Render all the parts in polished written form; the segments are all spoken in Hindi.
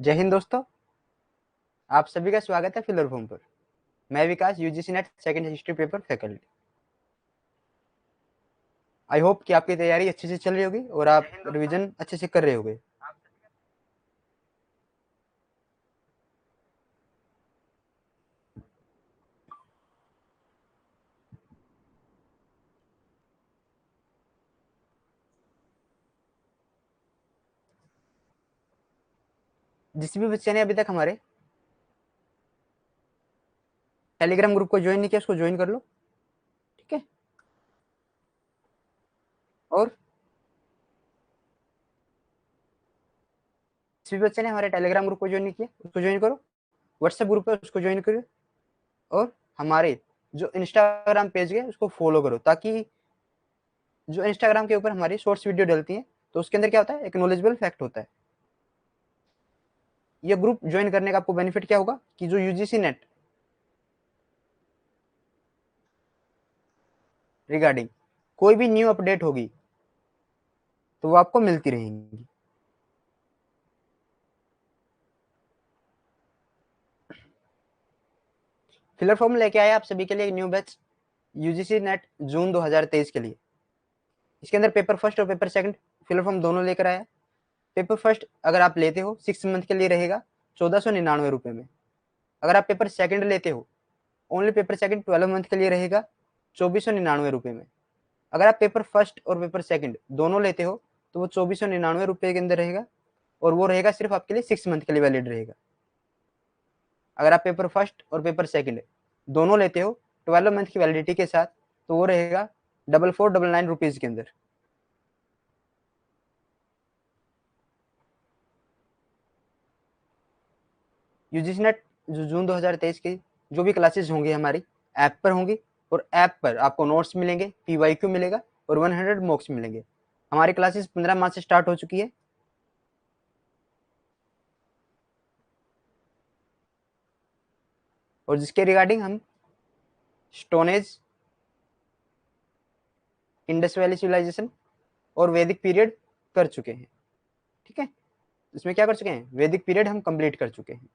जय हिंद दोस्तों। आप सभी का स्वागत है फिलर फॉर्म पर। मैं Vikas, UGC NET second history paper faculty. I hope कि आपकी तैयारी अच्छे से चल रही होगी और आप रिवीजन अच्छे से कर रहे होगे। जिस भी बच्चे ने अभी तक हमारे टेलीग्राम ग्रुप को ज्वाइन नहीं किया उसको ज्वाइन कर लो, ठीक है। और जिस भी बच्चे ने हमारे टेलीग्राम ग्रुप को ज्वाइन नहीं किया उसको ज्वाइन करो। व्हाट्सएप ग्रुप है उसको ज्वाइन करो और हमारे जो इंस्टाग्राम पेज है उसको फॉलो करो, ताकि जो इंस्टाग्राम के ऊपर हमारी शॉर्ट्स वीडियो डलती है तो उसके अंदर क्या होता है, एक नॉलेजेबल फैक्ट होता है। ये ग्रुप ज्वाइन करने का आपको बेनिफिट क्या होगा कि जो यूजीसी नेट रिगार्डिंग कोई भी न्यू अपडेट होगी तो वो आपको मिलती रहेंगी। फिलर फॉर्म लेके आए आप सभी के लिए न्यू बैच यूजीसी नेट जून 2023 के लिए। इसके अंदर पेपर फर्स्ट और पेपर सेकंड फिलर फॉर्म दोनों लेकर आया। पेपर फर्स्ट अगर आप लेते हो 6 मंथ के लिए रहेगा 1499 रुपए में। अगर आप पेपर सेकंड लेते हो ओनली पेपर सेकंड 12 मंथ के लिए रहेगा 2499 रुपए में। अगर आप पेपर फर्स्ट और पेपर सेकंड दोनों लेते हो तो वो 2499 रुपए के अंदर रहेगा और वो रहेगा सिर्फ आपके लिए 6 मंथ के लिए वैलिड रहेगा। अगर आप पेपर फर्स्ट और पेपर सेकंड दोनों लेते हो 12 मंथ की वैलिडिटी के साथ तो वो रहेगा 4499 रुपीज के अंदर। यूजीसी नेट जो जून 2023 की जो भी क्लासेस होंगी हमारी ऐप पर होंगी और ऐप पर आपको नोट्स मिलेंगे, पीवाईक्यू मिलेगा और 100 मॉक्स मिलेंगे। हमारी क्लासेस 15 मार्च से स्टार्ट हो चुकी है। और जिसके रिगार्डिंग हम स्टोनेज, इंडस वैली सिविलाइजेशन और वैदिक पीरियड कर चुके हैं, ठीक है। इसमें क्या कर चुके हैं, वैदिक पीरियड हम कंप्लीट कर चुके हैं।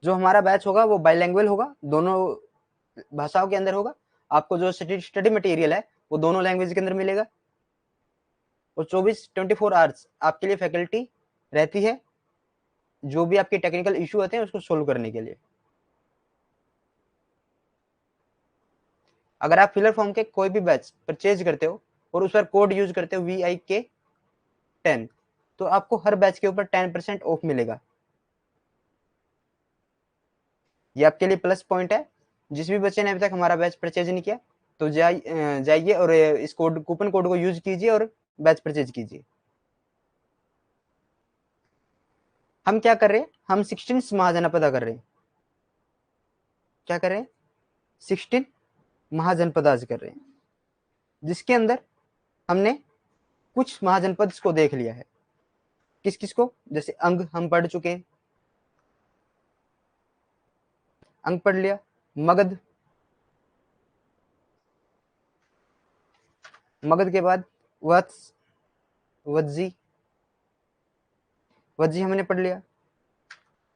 जो हमारा बैच होगा वो बाइलैंग्वेज होगा, दोनों भाषाओं के अंदर होगा। आपको जो स्टडी मटेरियल है वो दोनों लैंग्वेज के अंदर मिलेगा और 24 आवर्स आपके लिए फैकल्टी रहती है जो भी आपके टेक्निकल इशू होते हैं उसको सोल्व करने के लिए। अगर आप फिलर फॉर्म के कोई भी बैच परचेज करते हो और उस पर कोड यूज करते हो VIK10 तो आपको हर बैच के ऊपर 10% ऑफ मिलेगा। ये आपके लिए प्लस पॉइंट है। जिस भी बच्चे ने अभी तक हमारा बैच परचेज नहीं किया तो जाइए और इस कोड कूपन कोड को यूज कीजिए और बैच परचेज कीजिए। हम क्या कर रहे हैं, हम 16 महाजनपद कर रहे हैं। क्या कर रहे हैं, 16 महाजनपद आज कर रहे हैं, जिसके अंदर हमने कुछ महाजनपद को देख लिया है। किस किस को, जैसे अंग हम पढ़ चुके हैं, अंग पढ़ लिया। मगध, मगध के बाद वत्स, वज्जी, वज्जी हमने पढ़ लिया।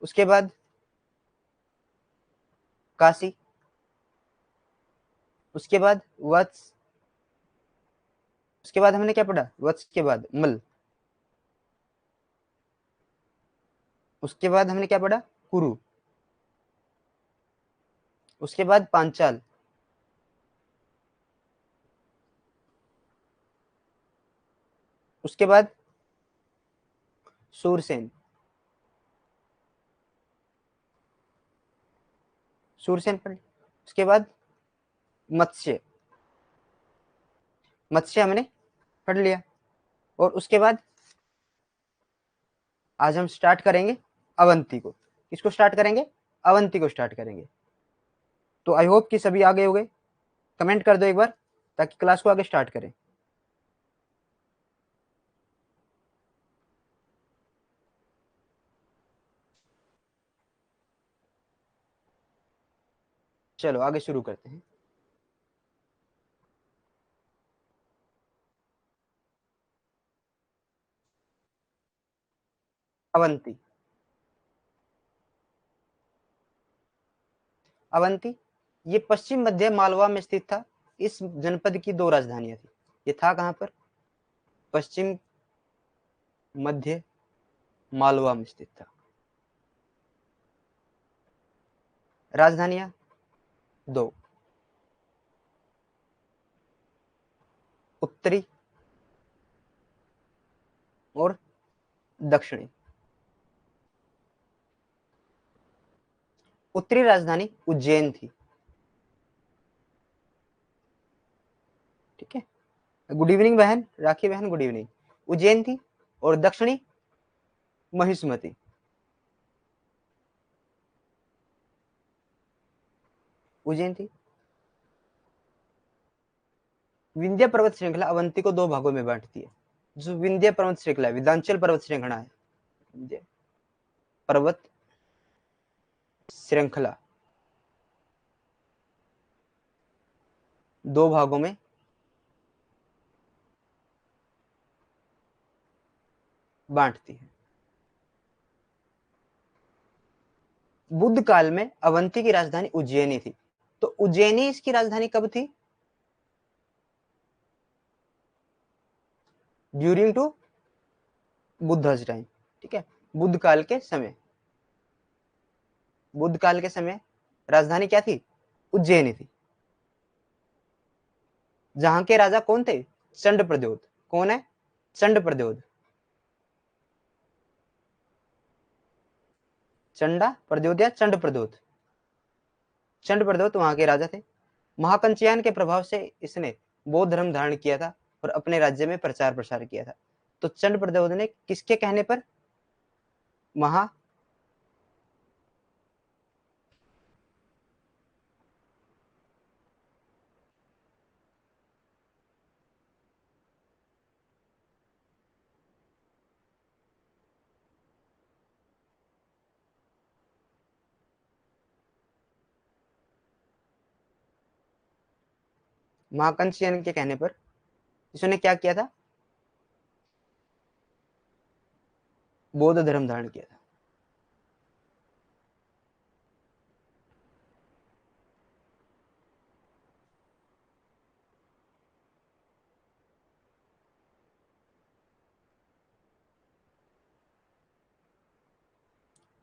उसके बाद काशी, उसके बाद वत्स, उसके बाद हमने क्या पढ़ा, वत्स के बाद मल, उसके बाद हमने क्या पढ़ा, कुरु, उसके बाद पांचाल, उसके बाद सूरसेन, सूरसेन पढ़, उसके बाद मत्स्य, मत्स्य हमने पढ़ लिया। और उसके बाद आज हम स्टार्ट करेंगे अवंती को। किसको स्टार्ट करेंगे, अवंती को स्टार्ट करेंगे। तो आई होप कि सभी आ गए होंगे। कमेंट कर दो एक बार ताकि क्लास को आगे स्टार्ट करें। चलो आगे शुरू करते हैं। अवंती। अवंती ये पश्चिम मध्य मालवा में स्थित था। इस जनपद की दो राजधानियां थी। ये था कहां पर? पश्चिम मध्य मालवा में स्थित था। राजधानियां दो, उत्तरी और दक्षिणी। उत्तरी राजधानी उज्जैन थी। ठीक है, गुड इवनिंग बहन, राखी बहन गुड इवनिंग। उज्जैन थी और दक्षिणी महिष्मति। उज्जैन थी। विंध्य पर्वत श्रृंखला अवंती को दो भागों में बांटती है। जो विंध्य पर्वत श्रृंखला विंध्याचल पर्वत श्रृंखला है, विंध्य पर्वत श्रृंखला दो भागों में बांटती है। बुद्ध काल में अवंती की राजधानी उज्जैनी थी। तो उज्जैनी इसकी राजधानी कब थी? During to Buddha time. ठीक है, बुद्ध काल के समय, बुद्ध काल के समय राजधानी क्या थी? उज्जैनी थी। जहां के राजा कौन थे? चंड प्रद्योत। कौन है? चंड प्रद्योत। चंडा प्रद्योत या चंड प्रद्योत? चंड प्रद्योत वहां के राजा थे। महाकंचयान के प्रभाव से इसने बौद्ध धर्म धारण किया था और अपने राज्य में प्रचार प्रसार किया था। तो चंड प्रद्योत ने किसके कहने पर महा महाकंचयन के कहने पर इसने क्या किया था? बौद्ध धर्म धारण किया था।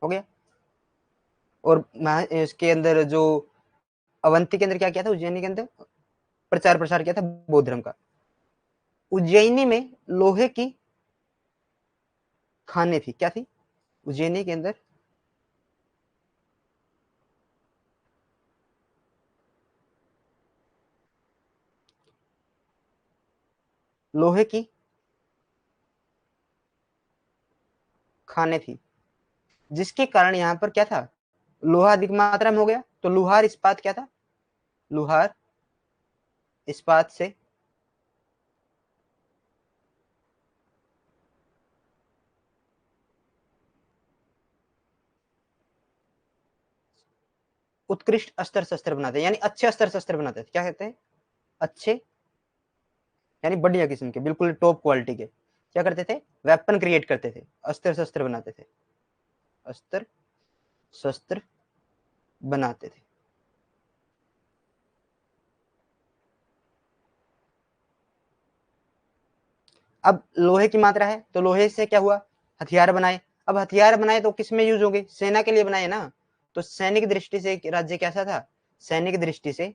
हो गया। और इसके अंदर जो अवंती के अंदर क्या किया था? उज्जैनी के अंदर प्रचार प्रसार किया था बौद्ध धर्म का। उज्जैनी में लोहे की खाने थी। क्या थी उज्जैनी के अंदर? लोहे की खाने थी, जिसके कारण यहां पर क्या था? लोहा अधिक मात्रा में हो गया। तो लुहार इस्पात क्या था? लुहार इस्पात से उत्कृष्ट अस्त्र शस्त्र बनाते, यानी अच्छे अस्त्र शस्त्र बनाते थे। क्या कहते हैं? अच्छे, यानी बढ़िया किस्म के, बिल्कुल टॉप क्वालिटी के क्या करते थे? वेपन क्रिएट करते थे, अस्त्र शस्त्र बनाते थे, अस्त्र शस्त्र बनाते थे। अब लोहे की मात्रा है तो लोहे से क्या हुआ? हथियार बनाए। अब हथियार बनाए तो किस में यूज होंगे? सेना के लिए बनाए ना। तो सैनिक दृष्टि से राज्य कैसा था? सैनिक दृष्टि से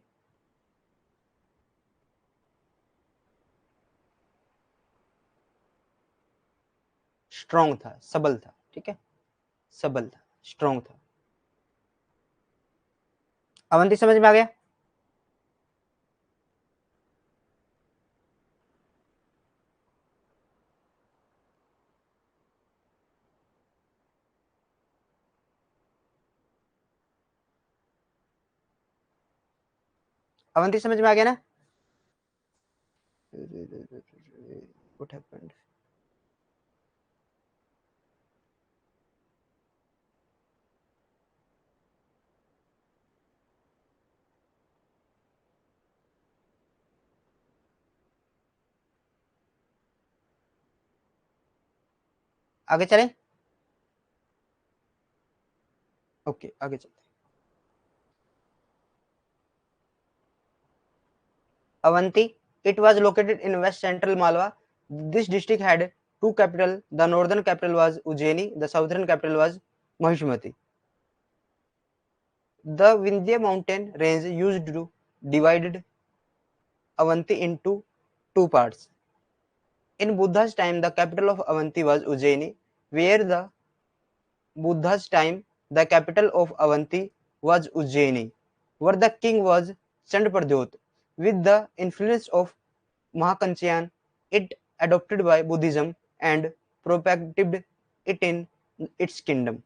स्ट्रॉन्ग था, सबल था। ठीक है, सबल था, स्ट्रॉन्ग था। अवंती समझ में आ गया? अवंती समझ में आ गया ना? What happened? आगे चलें? ओके, आगे चलते हैं। Avanti, it was located in west central Malwa. This district had two capital. The northern capital was Ujjaini, the southern capital was Mahismati. The Vindhya mountain range used to divided Avanti into two parts. In Buddha's time, the capital of Avanti was Ujjaini, where the Buddha's time, the capital of Avanti was Ujjaini, where the king was Chandrapradhyot. With the influence of Mahakanchian, it adopted by Buddhism and propagated it in its kingdom.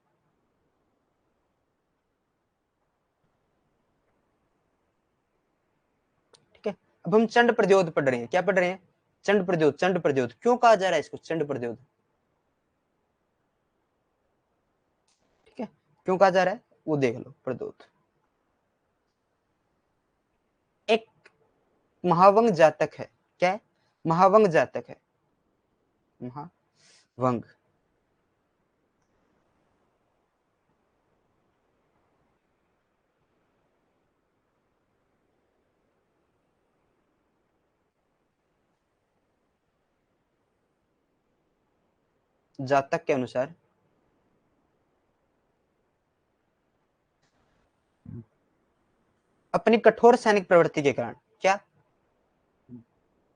ठीक है, अब हम चंड प्रद्योत पढ़ रहे हैं। क्या पढ़ रहे हैं? चंड प्रद्योत। चंड प्रद्योत क्यों कहा जा रहा है इसको चंड प्रद्योत? ठीक है, क्यों कहा जा रहा है वो देख लो। प्रद्योत एक महावंग जातक है। क्या है? महावंग जातक है। महावंग जातक के अनुसार अपनी कठोर सैनिक प्रवृत्ति के कारण, क्या?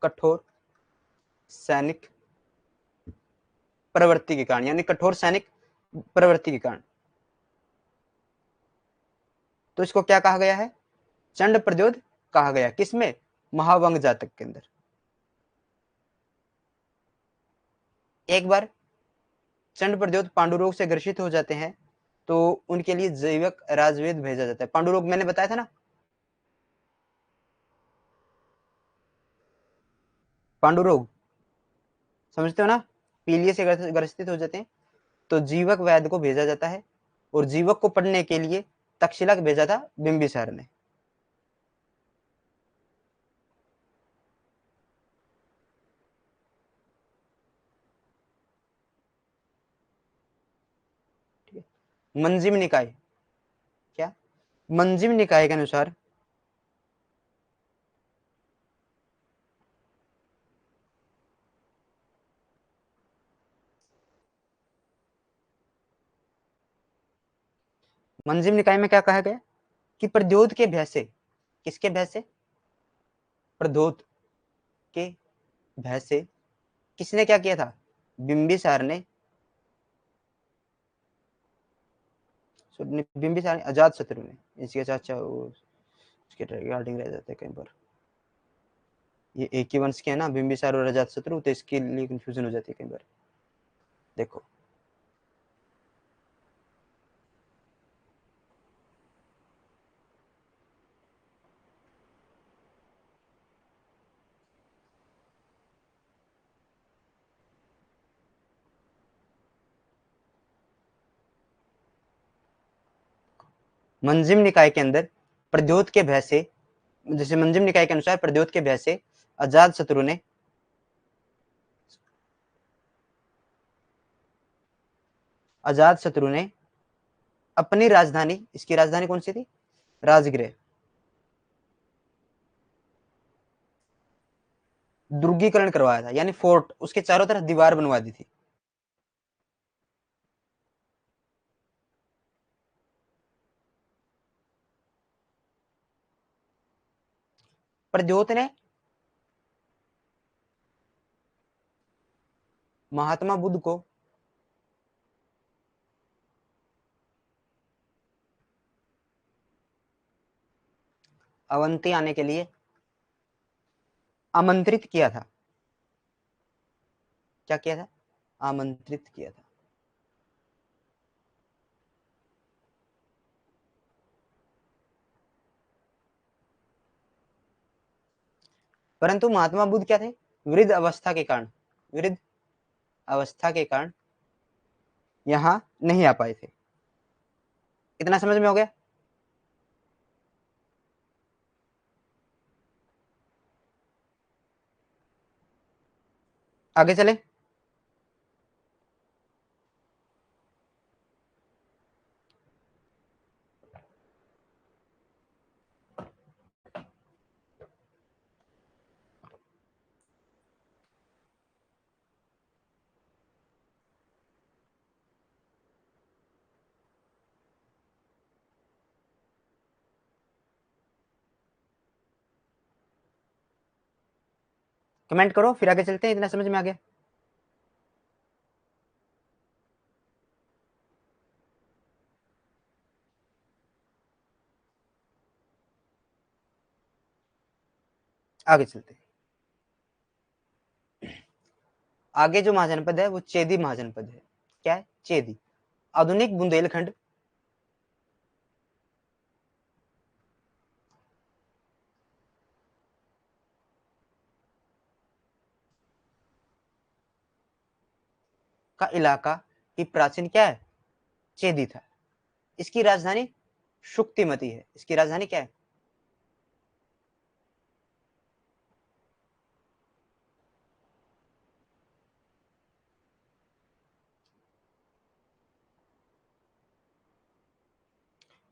कठोर सैनिक प्रवृत्ति के कारण, यानी कठोर सैनिक प्रवृत्ति के कारण, तो इसको क्या कहा गया है? चंड प्रद्योत कहा गया। किसमें? महावंग जातक के अंदर। एक बार चंड प्रद्योत पांडुरोग से ग्रसित हो जाते हैं तो उनके लिए जैवक राजवेद भेजा जाता है। पांडुरोग मैंने बताया था ना, पांडुरोग समझते हो ना, पीलिया से ग्रसित हो जाते हैं तो जीवक वैद्य को भेजा जाता है, और जीवक को पढ़ने के लिए तक्षशिला भेजा था बिंबिसार ने। मंजिम निकाय, क्या? मंजिम निकाय के अनुसार मंजिम निकाय में क्या कहा गया कि प्रद्योत के भय से, किसके भय से? प्रद्योत के भय से किसने क्या किया था? बिंबिसार ने, बिंबिसार अजात शत्रु ने, इसके चाचा उसके रिगार्डिंग रह जाते हैं कई बार। ये एक ही वंश के है ना, बिंबिसार और अजात शत्रु, तो इसके लिए कंफ्यूजन हो जाती है कई बार। देखो मंजिम निकाय के अंदर प्रद्योत के भय से, जैसे मंजिम निकाय के अनुसार प्रद्योत के भय से अजात शत्रु ने अपनी राजधानी, इसकी राजधानी कौन सी थी? राजगृह, दुर्गीकरण करवाया था, यानी फोर्ट, उसके चारों तरफ दीवार बनवा दी थी। प्रद्योत ने महात्मा बुद्ध को अवंती आने के लिए आमंत्रित किया था। क्या किया था? आमंत्रित किया था। परंतु महात्मा बुद्ध क्या थे? वृद्ध अवस्था के कारण, वृद्ध अवस्था के कारण यहां नहीं आ पाए थे। इतना समझ में हो गया? आगे चले। कमेंट करो, फिर आगे चलते हैं। इतना समझ में आ गया? आगे चलते हैं। आगे जो महाजनपद है वो चेदी महाजनपद है। क्या है? चेदी। आधुनिक बुंदेलखंड का इलाका की प्राचीन क्या है? चेदी था। इसकी राजधानी शुक्तिमती है। इसकी राजधानी क्या है?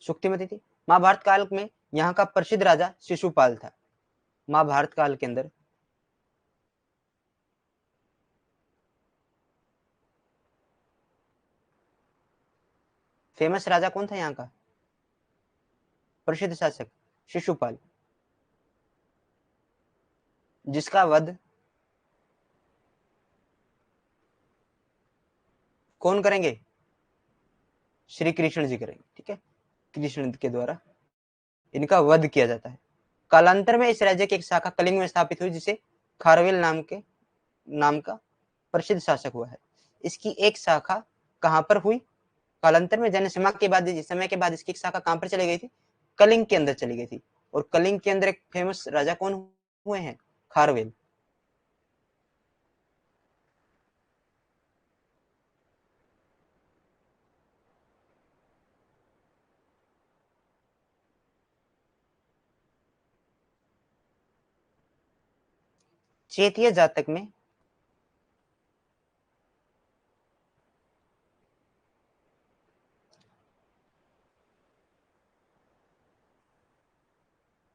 शुक्तिमती थी। महाभारत काल में यहाँ का प्रसिद्ध राजा शिशुपाल था। महाभारत काल के अंदर फेमस राजा कौन था यहाँ का? प्रसिद्ध शासक शिशुपाल, जिसका वध कौन करेंगे? श्री कृष्ण जी करेंगे। ठीक है, कृष्ण के द्वारा इनका वध किया जाता है। कालांतर में इस राज्य की एक शाखा कलिंग में स्थापित हुई, जिसे खारवेल नाम का प्रसिद्ध शासक हुआ है। इसकी एक शाखा कहां पर हुई? कालांतर में समय के बाद इसकी एक शाखा कहां पर चली गई थी? कलिंग के अंदर चली गई थी। और कलिंग के अंदर एक फेमस राजा कौन हुए हैं? खारवेल। चेतीय जातक में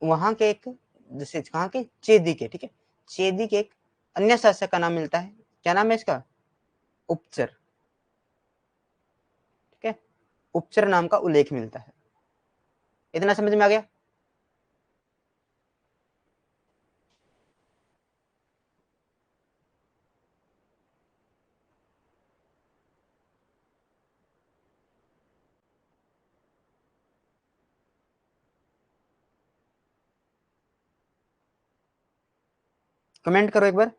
वहां के एक, जैसे कहां के? चेदी के। ठीक है, चेदी के एक अन्य शासक का नाम मिलता है। क्या नाम है इसका? उपचर। ठीक है, उपचर नाम का उल्लेख मिलता है। इतना समझ में आ गया? कमेंट करो एक बार।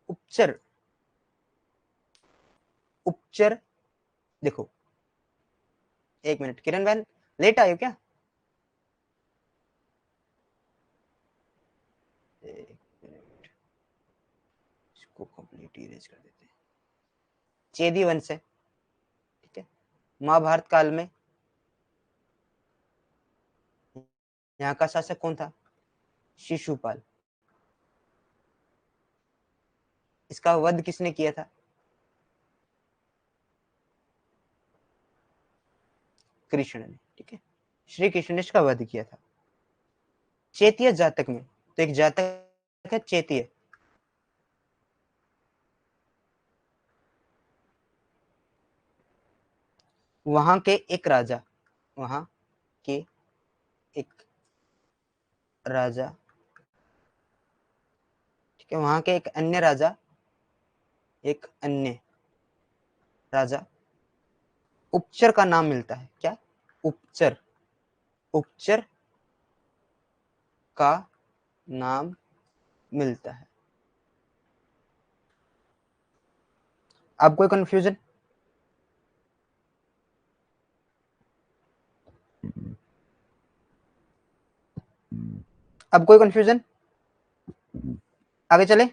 उपचर, उपचर। देखो, एक मिनट, किरण बहन लेट आई हो क्या? एक मिनट, इसको कंप्लीट इरेज कर देते हैं। चेदी वंश है। ठीक है, महाभारत काल में यहाँ का शासक कौन था? शिशुपाल। इसका वध किसने किया था? कृष्ण ने। ठीक है, श्री कृष्ण ने इसका वध किया था। चेतीय जातक में तो एक जातक है चेतीय। वहां के एक राजा, वहां के एक राजा, ठीक है, वहां के एक अन्य राजा उपचर का नाम मिलता है। क्या? उपचर। उपचर का नाम मिलता है। अब कोई कंफ्यूजन? अब कोई कंफ्यूजन? आगे चले।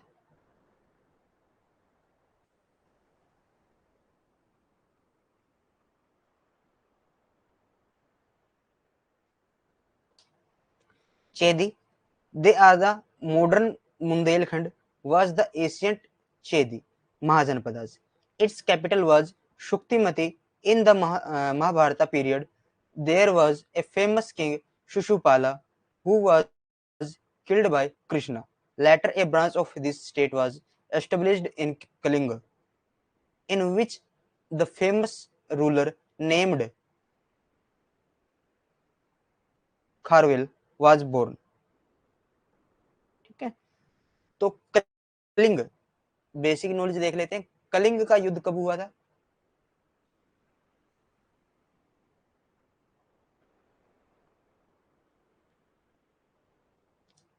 चेदी, they are the modern Bundelkhand was the ancient Chedi Mahajanpadas. Its capital was Shuktimati In the Mahabharata period, there was a famous king Shishupala who was killed by Krishna. Later, a branch of this state was established in Kalinga, in which the famous ruler named Kharvel was born. ठीक है, तो कलिंग, बेसिक नॉलेज देख लेते हैं। कलिंग का युद्ध कब हुआ था?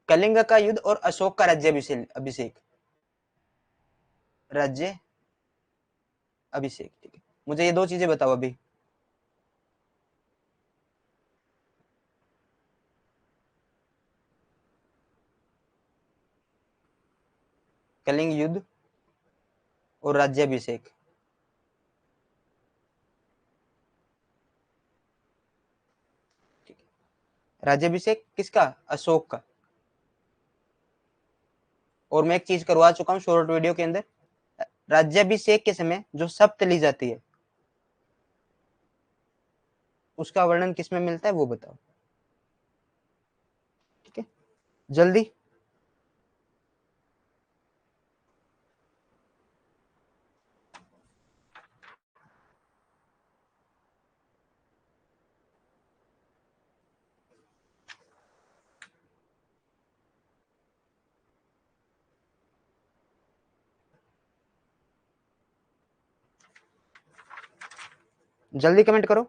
कलिंग का युद्ध और अशोक का राज्य राज्य अभिषेक। ठीक है, मुझे ये दो चीजें बताओ अभी। कलिंग युद्ध और राज्याभिषेक। राज्याभिषेक किसका? अशोक का। और मैं एक चीज करवा चुका हूँ शॉर्ट वीडियो के अंदर, राज्याभिषेक के समय जो शपथ ली जाती है उसका वर्णन किसमें मिलता है वो बताओ। ठीक है, जल्दी। जल्दी कमेंट करो।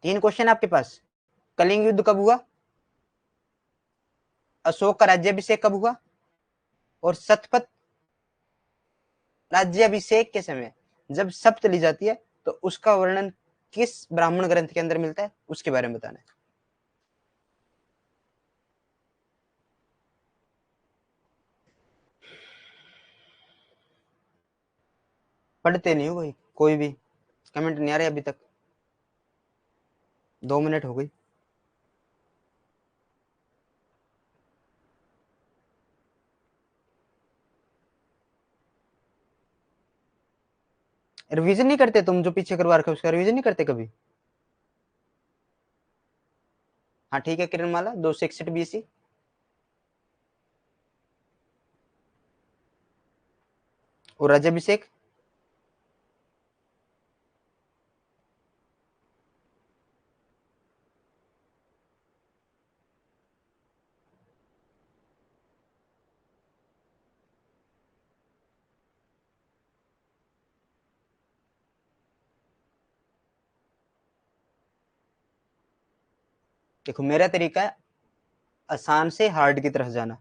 तीन क्वेश्चन आपके पास। कलिंग युद्ध कब हुआ? अशोक का राज्याभिषेक कब हुआ? और शतपथ राज्याभिषेक के समय जब शपथ ली जाती है तो उसका वर्णन किस ब्राह्मण ग्रंथ के अंदर मिलता है उसके बारे में बताना है। पढ़ते नहीं हो भाई, कोई भी कमेंट नहीं आ रहे अभी तक। 2 मिनट हो गई। रिवीजन नहीं करते तुम? जो पीछे करवा रखे उसका रिवीजन नहीं करते कभी? हाँ ठीक है, किरणमाला 261 BC। और राज्याभिषेक? देखो मेरा तरीका है आसान से हार्ड की तरफ जाना।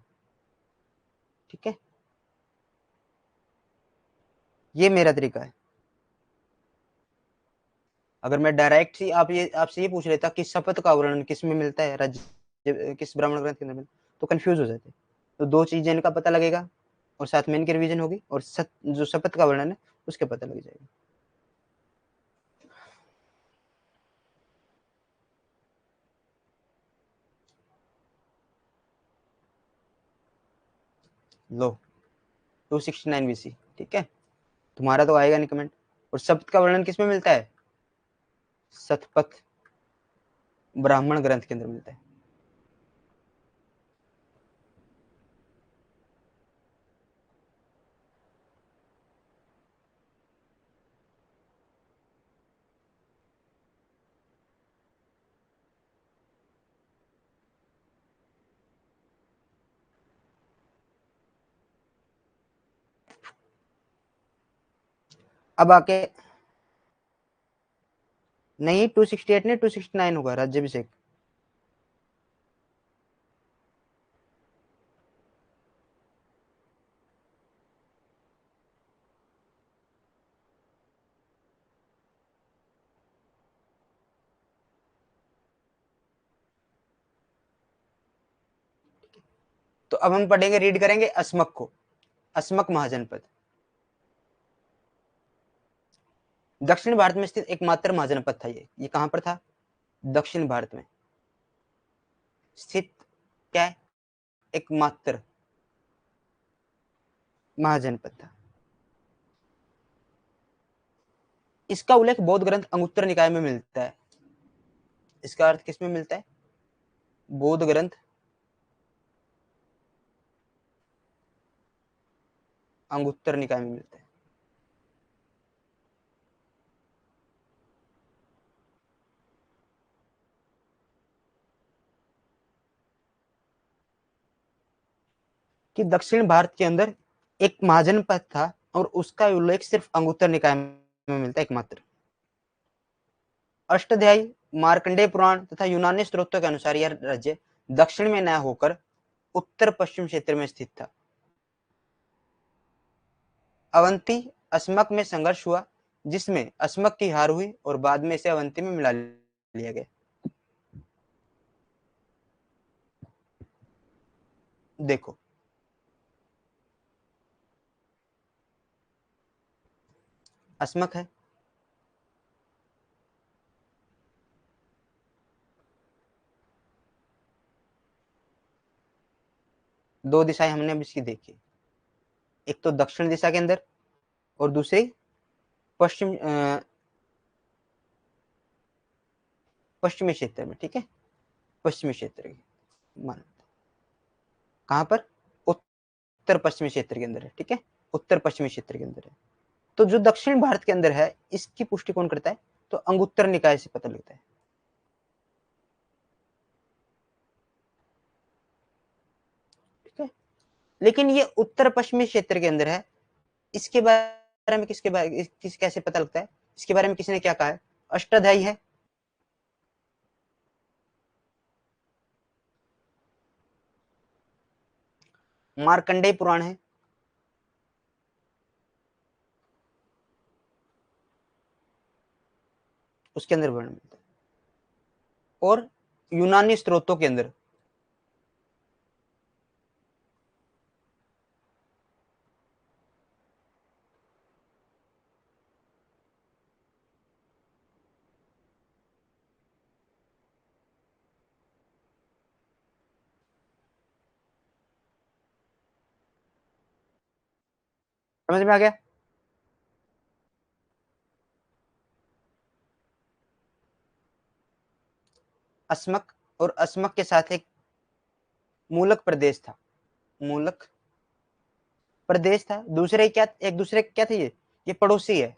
ठीक है, ये मेरा तरीका है। अगर मैं डायरेक्ट ही आपसे ये पूछ लेता कि शपथ का वर्णन किस में मिलता है, राज्य किस ब्राह्मण ग्रंथ के अंदर मिलता, तो कंफ्यूज हो जाते। तो दो चीजें इनका पता लगेगा और साथ में इनकी रिवीजन होगी और जो शपथ का वर्णन है उसके पता लग जाएगा। लो 269 BC। ठीक है, तुम्हारा तो आएगा नहीं कमेंट। और शब्द का वर्णन किसमें मिलता है? शतपथ ब्राह्मण ग्रंथ के अंदर मिलता है। अब आके नहीं 268 नहीं 269 होगा राज्याभिषेक। तो अब हम पढ़ेंगे, रीड करेंगे अस्मक को। अस्मक महाजनपद दक्षिण भारत में स्थित एकमात्र महाजनपद था। ये कहां पर था? दक्षिण भारत में स्थित क्या है? एकमात्र महाजनपद था। इसका उल्लेख बौद्ध ग्रंथ अंगुत्तर निकाय में मिलता है। इसका अर्थ किसमें मिलता है? बौद्ध ग्रंथ अंगुत्तर निकाय में मिलता है। कि दक्षिण भारत के अंदर एक महाजनपद था और उसका उल्लेख सिर्फ अंगुत्तर निकाय में मिलता है एकमात्र। अष्टाध्यायी, मार्कंडेय पुराण तथा यूनानी स्रोतों के अनुसार यह राज्य दक्षिण में न होकर उत्तर पश्चिम क्षेत्र में स्थित था। अवंती अस्मक में संघर्ष हुआ जिसमें अस्मक की हार हुई और बाद में इसे अवंती में मिला लिया गया। देखो अस्मक है, दो दिशाएं हमने अब इसकी देखी, एक तो दक्षिण दिशा के अंदर और दूसरी पश्चिम पश्चिमी क्षेत्र में। ठीक है, पश्चिमी क्षेत्र की मान कहां पर? उत्तर पश्चिमी क्षेत्र के अंदर है। ठीक है, उत्तर पश्चिमी क्षेत्र के अंदर है। तो जो दक्षिण भारत के अंदर है इसकी पुष्टि कौन करता है? तो अंगुत्तर निकाय से पता लगता है। ठीक है, लेकिन ये उत्तर पश्चिमी क्षेत्र के अंदर है, इसके बारे में कैसे पता लगता है? इसके बारे में किसने क्या कहा है? अष्टाध्यायी है, मार्कंडेय पुराण है, उसके अंदर वर्णन मिलता है, और यूनानी स्रोतों के अंदर समझ में आ गया? अस्मक और अस्मक के साथ एक मूलक प्रदेश था, मूलक प्रदेश था। दूसरे क्या, एक दूसरे क्या थे? ये पड़ोसी है,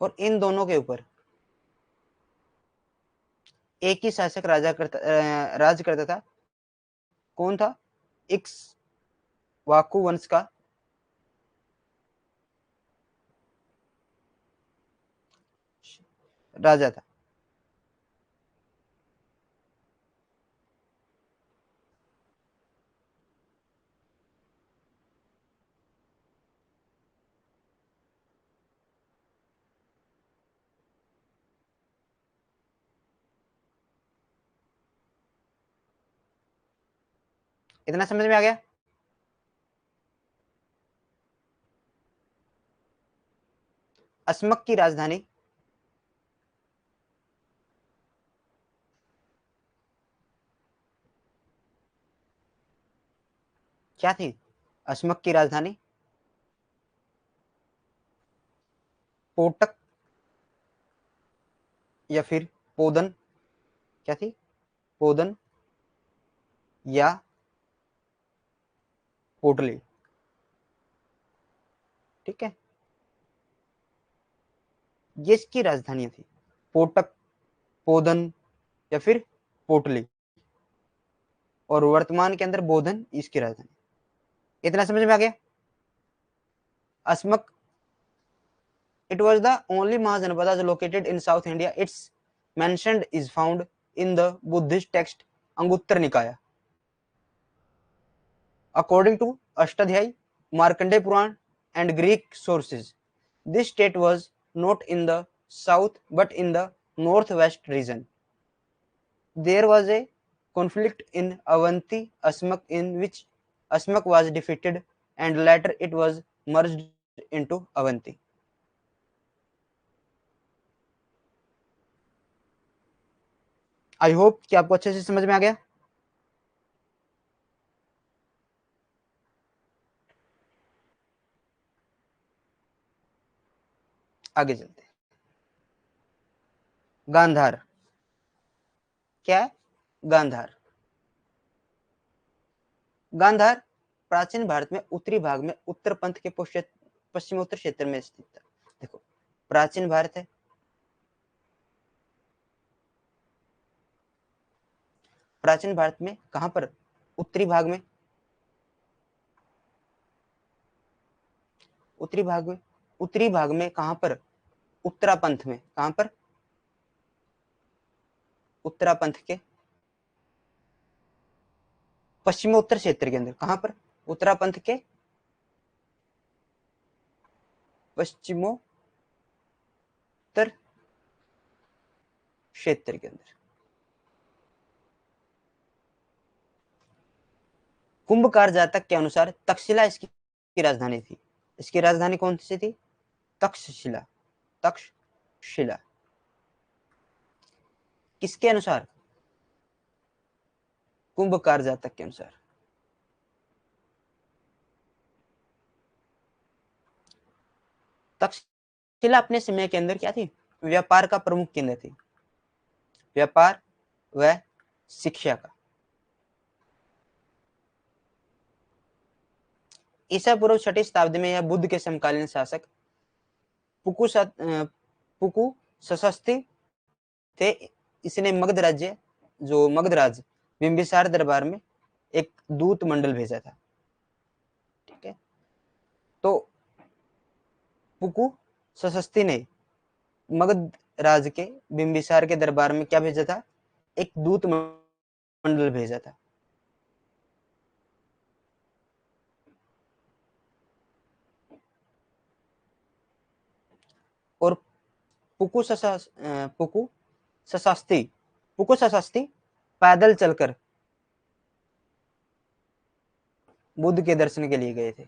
और इन दोनों के ऊपर एक ही शासक राज करता था। कौन था? इक्स वाकु वंश का राजा था। इतना समझ में आ गया? अस्मक की राजधानी क्या थी? अस्मक की राजधानी पोटक या फिर पोदन क्या थी? पोदन या पोटली। ठीक है, ये इसकी राजधानी थी, पोटक, पोदन या फिर पोटली, और वर्तमान के अंदर बोधन इसकी राजधानी। इतना समझ में आ गया? Asmaka, it was the only Mahajanpada located in South India. Its mentioned is found in the Buddhist text Anguttar Nikaya. According to Ashtadhyayi, Markandeya Puran and Greek sources, this state was not in the south but in the northwest region. There was a conflict in Avanti Asmak in which Asmak was defeated and later it was merged into Avanti. I hope कि आपको अच्छे से समझ में आ गया। आगे चलते हैं। गांधार क्या है? गांधार। गांधार प्राचीन भारत में उत्तरी भाग में उत्तर पंथ के पश्चिमोत्तर क्षेत्र में स्थित था। देखो, प्राचीन भारत है, प्राचीन भारत में कहां पर? उत्तरी भाग में, उत्तरी भाग में, उत्तरी भाग में कहां पर? उत्तरापंथ में। कहां पर? उत्तरापंथ के पश्चिमोत्तर क्षेत्र के अंदर। कहां पर? उत्तरापंथ के पश्चिमोत्तर क्षेत्र के अंदर। कुंभकार जातक के अनुसार तक्षशिला इसकी राजधानी थी। इसकी राजधानी कौन सी थी? तक्षशिला। तक्षशिला। किसके अनुसार? कुंभकार जातक के अनुसार। तक्षशिला अपने समय के अंदर क्या थी? व्यापार का प्रमुख केंद्र थी। व्यापार व शिक्षा का। ईसा पूर्व 6वीं शताब्दी में यह बुद्ध के समकालीन शासक पुकु सशस्ती थे। इसने मगध राज्य, जो मगध राज्य बिंबिसार दरबार में एक दूत मंडल भेजा था। ठीक है, तो पुकु सशस्ती ने मगध राज के बिंबिसार के दरबार में क्या भेजा था? एक दूत मंडल भेजा था। और पुकु सशस्ती पैदल चलकर बुद्ध के दर्शन के लिए गए थे।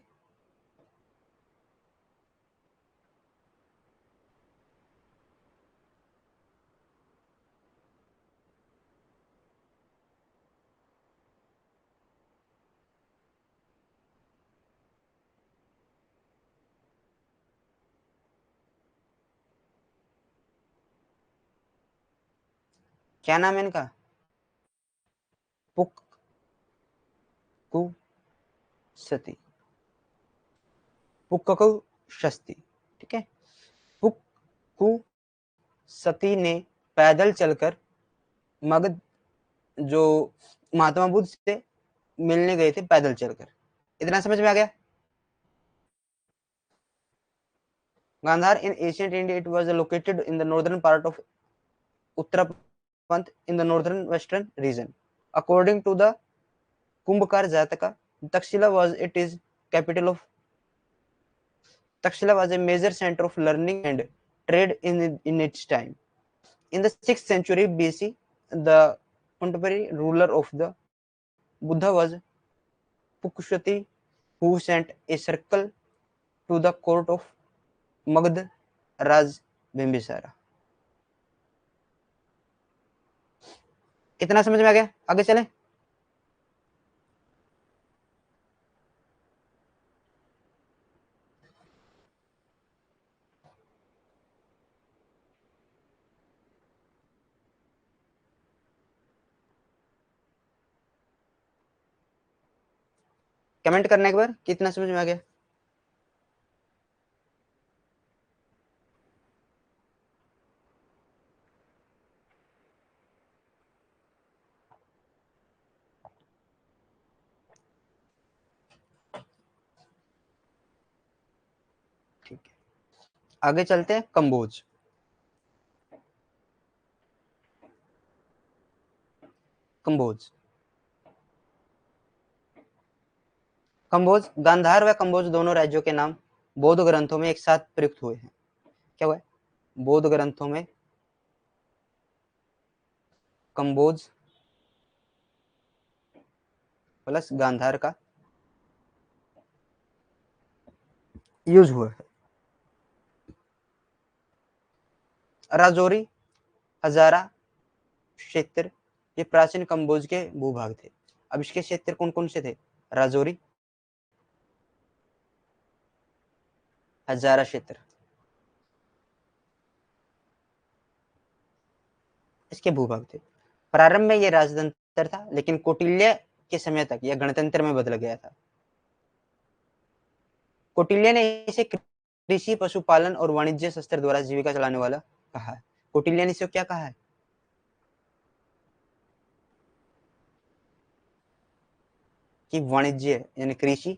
क्या नाम है इनका? पुक कु सती, पुक्कु शस्ती। ठीक है, पुक्कु सती ने पैदल चलकर मगध, जो महात्मा बुद्ध से मिलने गए थे पैदल चलकर। इतना समझ में आ गया? Gandhara in ancient India, it was located in the northern part of Uttarapanth in the northern western region. According to the Kumbhakar Jataka, Takshila was a major center of learning and trade in its time. In the 6th century BC, the contemporary ruler of the Buddha was Pukushati, who sent a circle to the court of Magध Raj Bimbisara. इतना समझ में आ गया? आगे चलें। कमेंट करने के बाद कितना समझ में आ गया? ठीक है, आगे चलते हैं। कंबोज। कंबोज कंबोज गांधार व कंबोज दोनों राज्यों के नाम बौद्ध ग्रंथों में एक साथ प्रयुक्त हुए हैं। क्या हुआ है? बौद्ध ग्रंथों में कंबोज प्लस गांधार का यूज हुआ है। राजौरी, हजारा क्षेत्र ये प्राचीन कंबोज के भूभाग थे। अब इसके क्षेत्र कौन कौन से थे? राजौरी, हजारा क्षेत्र, इसके भूभाग थे। प्रारंभ में ये राजतंत्र था, लेकिन कौटिल्य के समय तक यह गणतंत्र में बदल गया था। कौटिल्य ने इसे कृषि, पशुपालन और वाणिज्य शस्त्र द्वारा जीविका चलाने वाला कहा है। कौटिल्य ने इसे क्या कहा है? कि वाणिज्य यानी कृषि,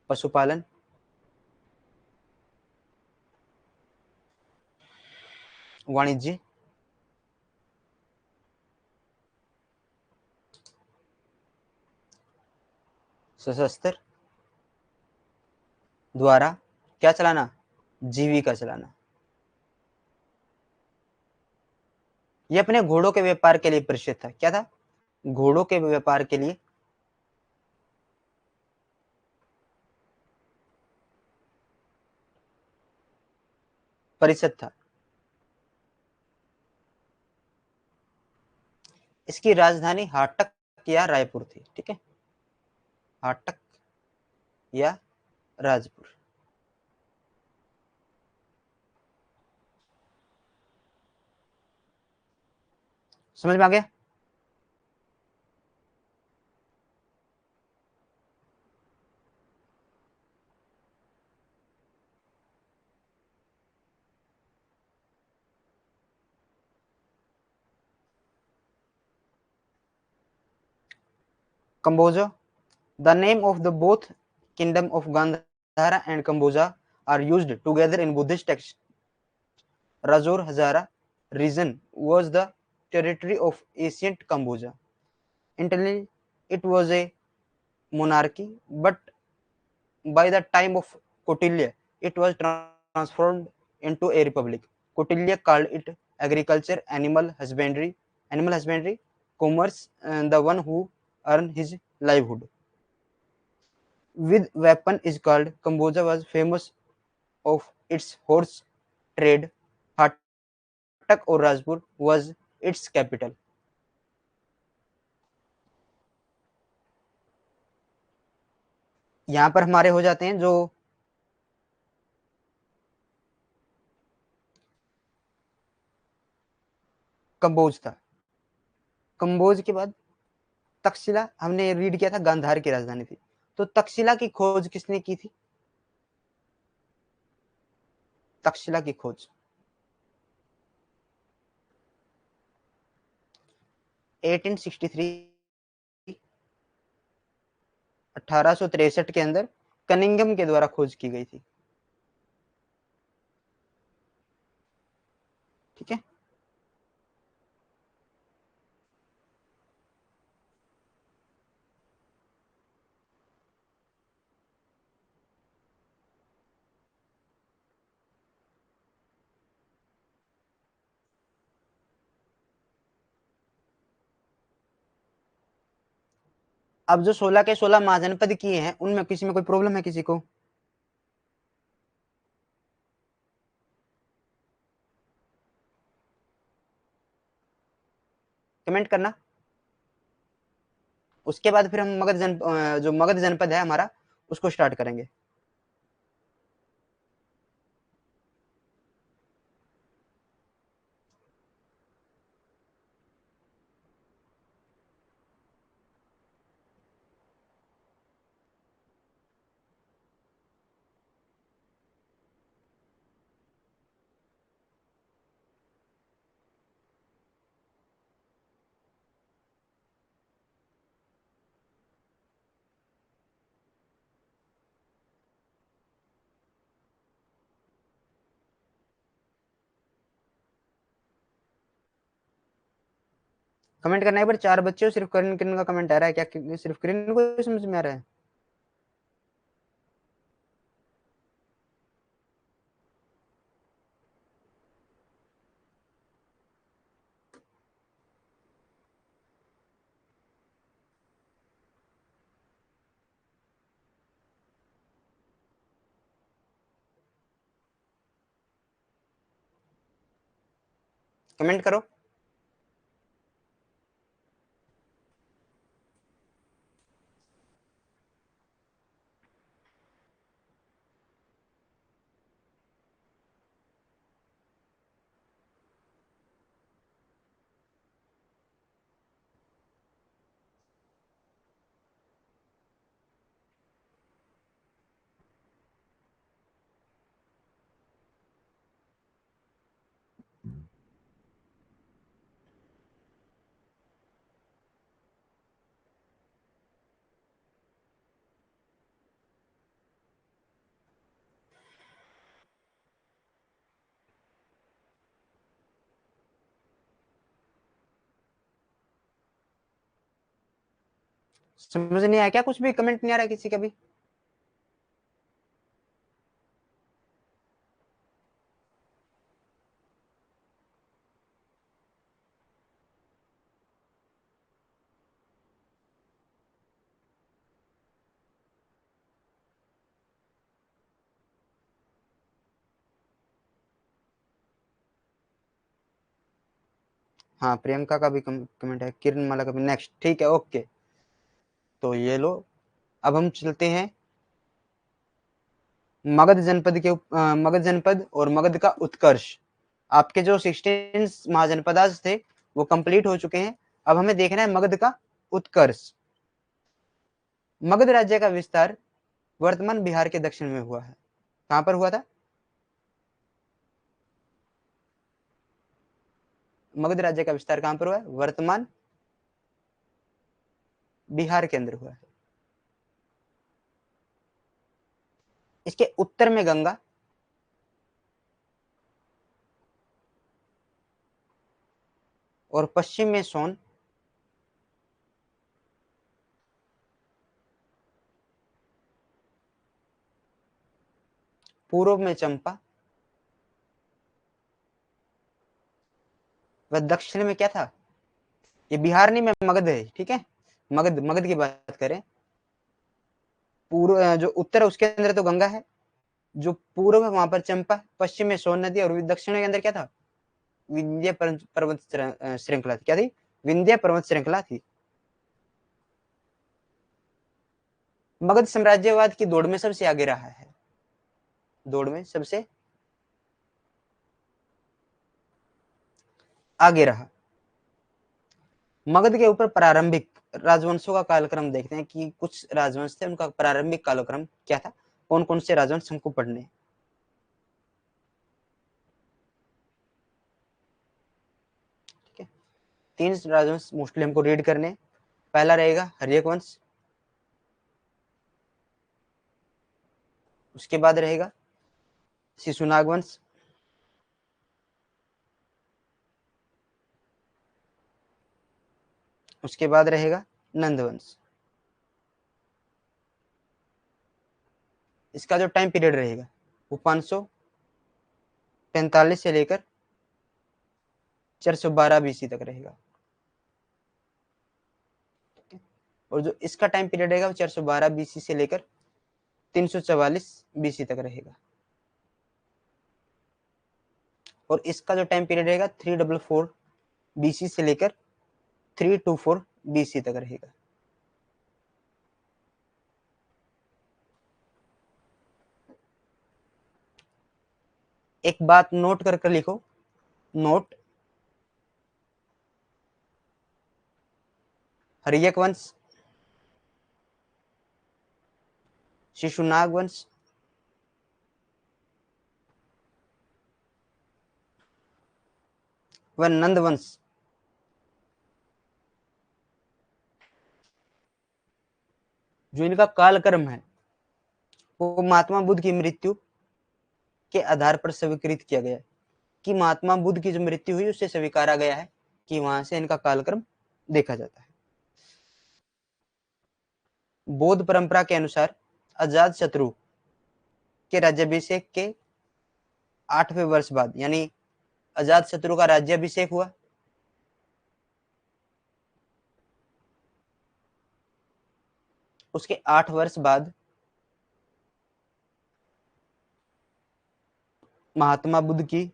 पशुपालन, वाणिज्य सशस्त्र द्वारा क्या चलाना? जीविका चलाना। ये अपने घोड़ों के व्यापार के लिए प्रसिद्ध था। क्या था? घोड़ों के व्यापार के लिए परिचित था। इसकी राजधानी हाटक या रायपुर थी। ठीक है, हाटक या राजपुर। समझ में आ गया? Cambodia. The name of the both kingdom of Gandhara and Cambodia are used together in Buddhist texts. Rajour Hazara region was the territory of ancient Cambodia. Internally, it was a monarchy, but by the time of Kautilya, it was transformed into a republic. Kautilya called it agriculture, animal husbandry, commerce, and the one who earned his livelihood with weapon is called. Cambodia was famous of its horse trade. Hatak or Rajpur was its capital. यहाँ पर हमारे हो जाते हैं जो कंबोज था। कंबोज के बाद तक्षशिला हमने रीड किया था, गांधार की राजधानी थी। तो तक्षशिला की खोज किसने की थी? तक्षशिला की खोज 1863 1863 के अंदर कनिंगम के द्वारा खोज की गई थी। ठीक है, अब जो 16 के 16 महाजनपद किए हैं, उनमें किसी में कोई प्रॉब्लम है किसी को? कमेंट करना। उसके बाद फिर हम जो मगध जनपद है हमारा, उसको स्टार्ट करेंगे। कमेंट करना एक बार। 4 बच्चे हो, सिर्फ करण किरण का कमेंट आ रहा है क्या? सिर्फ करण को समझ में आ रहा है? कमेंट करो। समझ नहीं आया क्या? कुछ भी कमेंट नहीं आ रहा किसी का भी? हाँ, प्रियंका का भी कमेंट है, किरण माला का भी। नेक्स्ट, ठीक है, ओके। तो ये लो, अब हम चलते हैं मगध जनपद के मगध जनपद और मगध का उत्कर्ष। आपके जो 16 महाजनपद थे वो कंप्लीट हो चुके हैं। अब हमें देखना है मगध का उत्कर्ष। मगध राज्य का विस्तार वर्तमान बिहार के दक्षिण में हुआ है। कहां पर हुआ था? मगध राज्य का विस्तार कहां पर हुआ है? वर्तमान बिहार के अंदर हुआ है। इसके उत्तर में गंगा, और पश्चिम में सोन, पूर्व में चंपा, व दक्षिण में क्या था? ये बिहार नहीं में मगध है, ठीक है। मगध मगध की बात करें, पूर्व जो उत्तर है उसके अंदर तो गंगा है, जो पूर्व है वहां पर चंपा, पश्चिम में सोन नदी, और दक्षिण के अंदर क्या था? विंध्य पर्वत श्रृंखला थी। क्या थी? विंध्य पर्वत श्रृंखला थी। मगध साम्राज्यवाद की दौड़ में सबसे आगे रहा है। दौड़ में सबसे आगे रहा। मगध के ऊपर प्रारंभिक राजवंशों का कालक्रम देखते हैं कि कुछ राजवंश थे, उनका प्रारंभिक कालक्रम क्या था, कौन कौन से राजवंश हमको पढ़ने। ठीक है, 3 राजवंश मोस्टली हमको रीड करने। पहला रहेगा हर्यक वंश, उसके बाद रहेगा शिशुनाग वंश, उसके बाद रहेगा नंद वंश। इसका जो टाइम पीरियड रहेगा वो 545 से लेकर 412 बीसी तक रहेगा। और जो इसका टाइम पीरियड रहेगा वो 412 बीसी से लेकर 344 बीसी तक रहेगा। और इसका जो टाइम पीरियड रहेगा 344 बीसी से लेकर 324 बीसी तक रहेगा। एक बात नोट करके लिखो, नोट, हर्यक वंश, शिशुनाग वंश, व नंद वंश जो इनका कालक्रम है वो महात्मा बुद्ध की मृत्यु के आधार पर स्वीकृत किया गया है। कि महात्मा बुद्ध की जो मृत्यु हुई उससे स्वीकारा गया है कि वहां से इनका कालक्रम देखा जाता है। बौद्ध परंपरा के अनुसार अजात शत्रु के राज्याभिषेक के 8वें वर्ष बाद, यानी अजात शत्रु का राज्याभिषेक हुआ, उसके 8 वर्ष बाद महात्मा बुद्ध की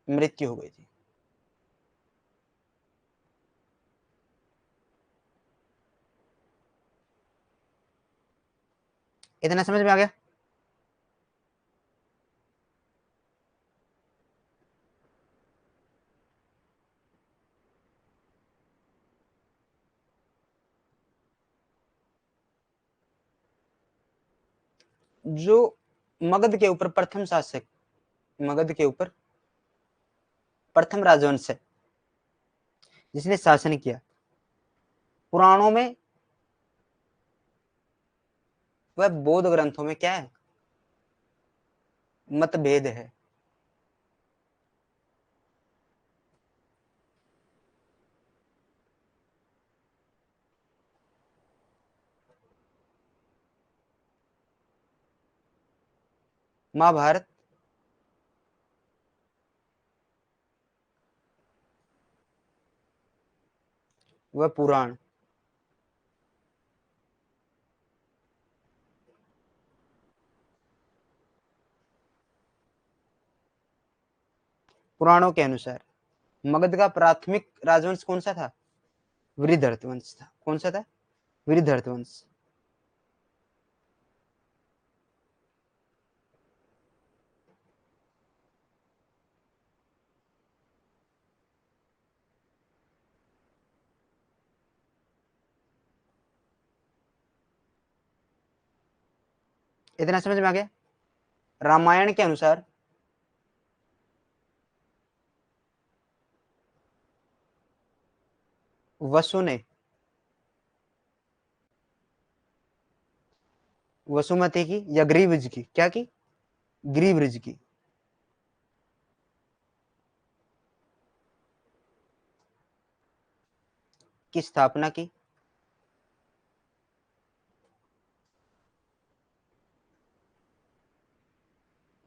मृत्यु हो गई थी। इतना समझ में आ गया? जो मगध के ऊपर प्रथम शासक, मगध के ऊपर प्रथम राजवंश है जिसने शासन किया। पुराणों में वह बौद्ध ग्रंथों में क्या है, मतभेद है। महाभारत, वह पुराण। पुराणों के अनुसार मगध का प्राथमिक राजवंश कौन सा था, वृद्धर्त वंश था। कौन सा था, वृद्धर्त वंश। इतना समझ में आ गया। रामायण के अनुसार वसु ने वसुमती की या ग्रीवज की, क्या की, ग्रीवज की स्थापना की।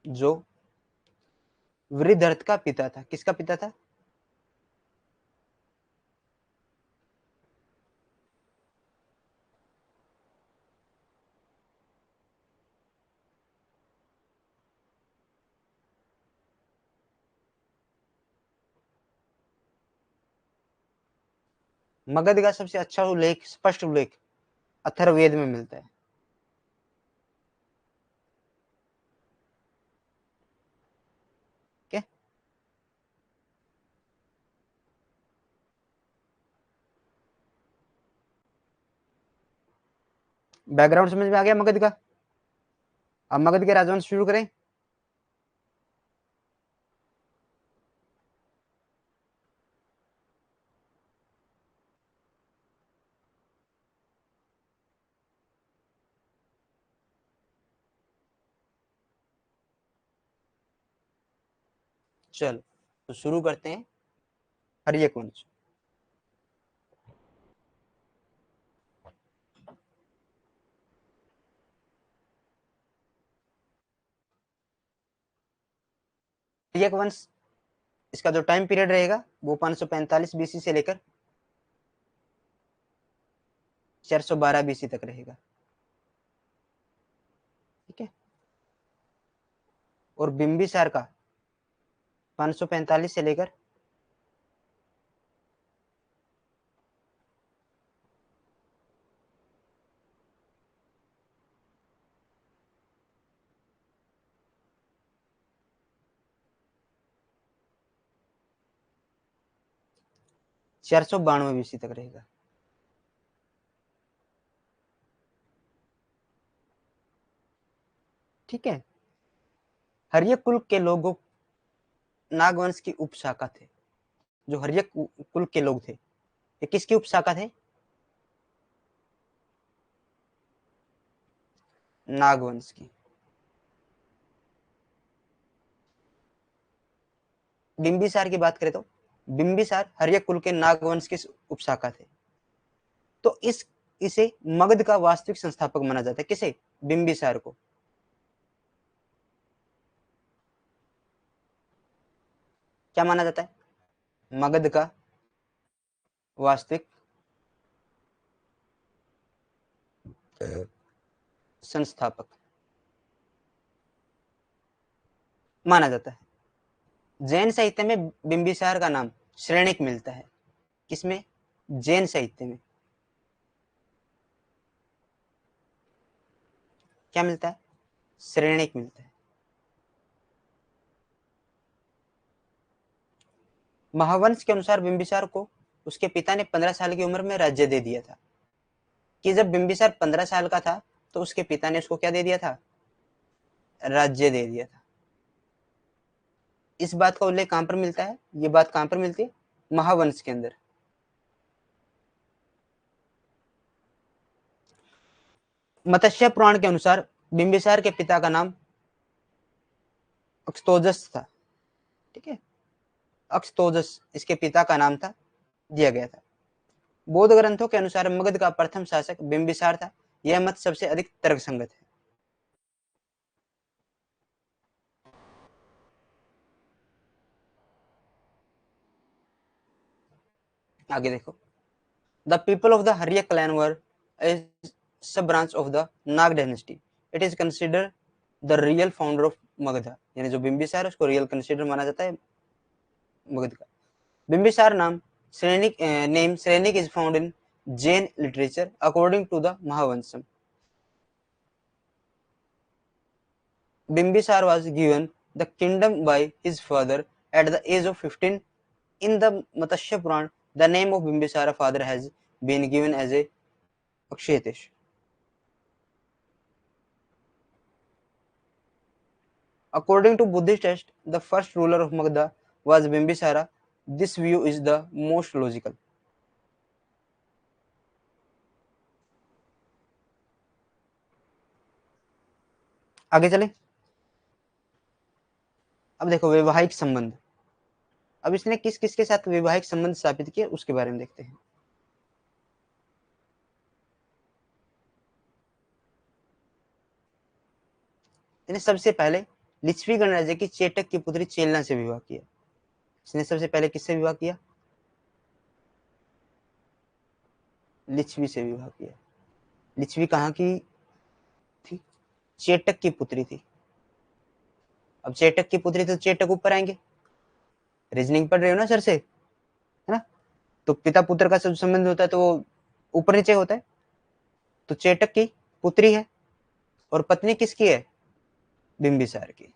जो वृद्धर्त का पिता था। किसका पिता था, मगध का सबसे अच्छा उल्लेख, स्पष्ट उल्लेख अथर्ववेद में मिलता है। क्या बैकग्राउंड समझ में आ गया मगध का। अब मगध के राजवंश शुरू करें। चलो तो शुरू करते हैं। हर्यक वंश। हर्यक वंश, इसका जो टाइम पीरियड रहेगा वो 545 बीसी से लेकर 412 बीसी तक रहेगा। ठीक है। और बिंबिसार का 545 से लेकर 492 बीसी तक रहेगा। ठीक है। हर्यक कुल के लोगों नागवंश की उपशाखा थे। जो हर्यक कुल के लोग थे, ये किसकी उपशाखा थे, नागवंश की। बिंबिसार की बात करें तो बिंबिसार हर्यक कुल के नागवंश की उपशाखा थे। तो इसे मगध का वास्तविक संस्थापक माना जाता है। किसे, बिंबिसार को। क्या माना जाता है, मगध का वास्तविक संस्थापक माना जाता है। जैन साहित्य में बिंबिसार का नाम श्रेणिक मिलता है। किसमें, जैन साहित्य में क्या मिलता है, श्रेणिक मिलता है। महावंश के अनुसार बिंबिसार को उसके पिता ने 15 साल की उम्र में राज्य दे दिया था। कि जब बिंबिसार 15 साल का था तो उसके पिता ने उसको क्या दे दिया था, राज्य दे दिया था। इस बात का उल्लेख कहां पर मिलता है, ये बात कहां पर मिलती है, महावंश के अंदर। मत्स्य पुराण के अनुसार बिंबिसार के पिता का नाम अक्सतोजस था। ठीक है, अक्सतोजस इसके पिता का नाम था, दिया गया था। बौद्ध ग्रंथों के अनुसार मगध का प्रथम शासक बिंबिसार था। यह मत सबसे अधिक तर्कसंगत है। आगे देखो, the people of the Harya clan were a sub branch of the Naga dynasty. It is consider the real founder of Magadha, यानी जो बिंबिसार है उसको रियल कंसिडर माना जाता है मगध का। बिंबिसार नाम Shrenika name Shrenika is found in Jain literature according to the Mahavamsam. Bimbisar was given the kingdom by his father at the age of 15. In the Matsya Puran, the name of Bimbisara father has been given as a Akshetesh. According to Buddhist text, the first ruler of Magadha was Bimbisara. This view is the most logical. आगे चले, अब देखो वैवाहिक संबंध। अब इसने किस किस के साथ वैवाहिक संबंध स्थापित किए उसके बारे में देखते हैं। इसने सबसे पहले लिच्छवी गणराज्य की चेटक की पुत्री चेलना से विवाह किया। इसने सबसे पहले किससे विवाह किया? लिच्छवी से विवाह किया। लिच्छवी कहाँ की थी? चेटक की पुत्री थी। अब चेटक की पुत्री तो चेटक ऊपर आएंगे, रीजनिंग पढ़ रहे हो ना सर से, है ना? तो पिता पुत्र का सब संबंध होता है तो वो ऊपर नीचे होता है। तो चेटक की पुत्री है और पत्नी किसकी है? बिंबिसार की।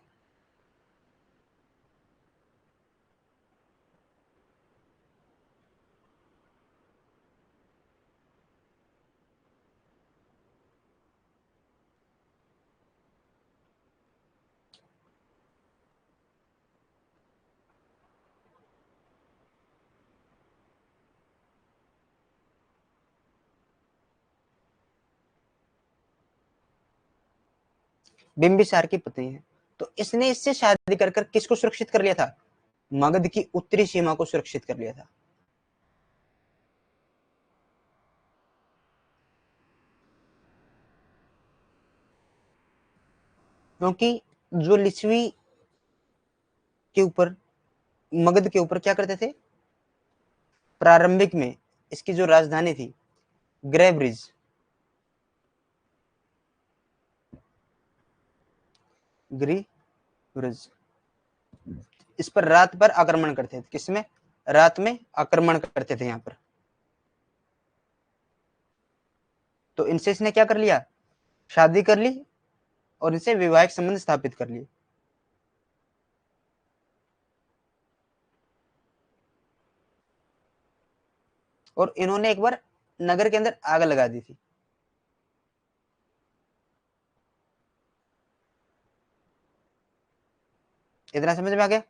बिंबिसार की पत्नी है। तो इसने इससे शादी कर कर किसको सुरक्षित कर लिया था? मगध की उत्तरी सीमा को सुरक्षित कर लिया था। क्योंकि जो लिच्छवी के ऊपर, मगध के ऊपर क्या करते थे प्रारंभिक में, इसकी जो राजधानी थी ग्रेब्रिज, ग्रीब्रिज, इस पर रात पर आक्रमण करते थे। किसमें? रात में आक्रमण करते थे यहाँ पर। तो इनसे इसने क्या कर लिया? शादी कर ली और इनसे वैवाहिक संबंध स्थापित कर लिए। और इन्होंने एक बार नगर के अंदर आग लगा दी थी। इतना समझ में आ गया?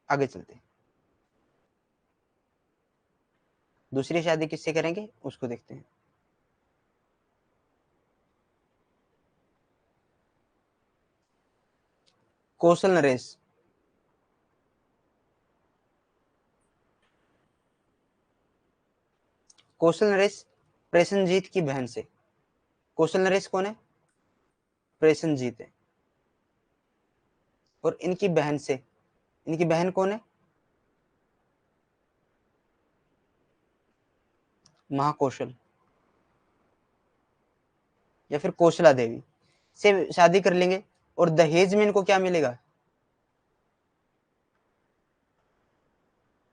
आगे चलते हैं। दूसरी शादी किससे करेंगे उसको देखते हैं। कौशल नरेश। कौशल नरेश प्रेषणजीत की बहन से। कौशल नरेश कौन है? प्रेषणजीत है। और इनकी बहन से, इनकी बहन कौन है? महाकौशल या फिर कौशला देवी से शादी कर लेंगे। और दहेज में इनको क्या मिलेगा?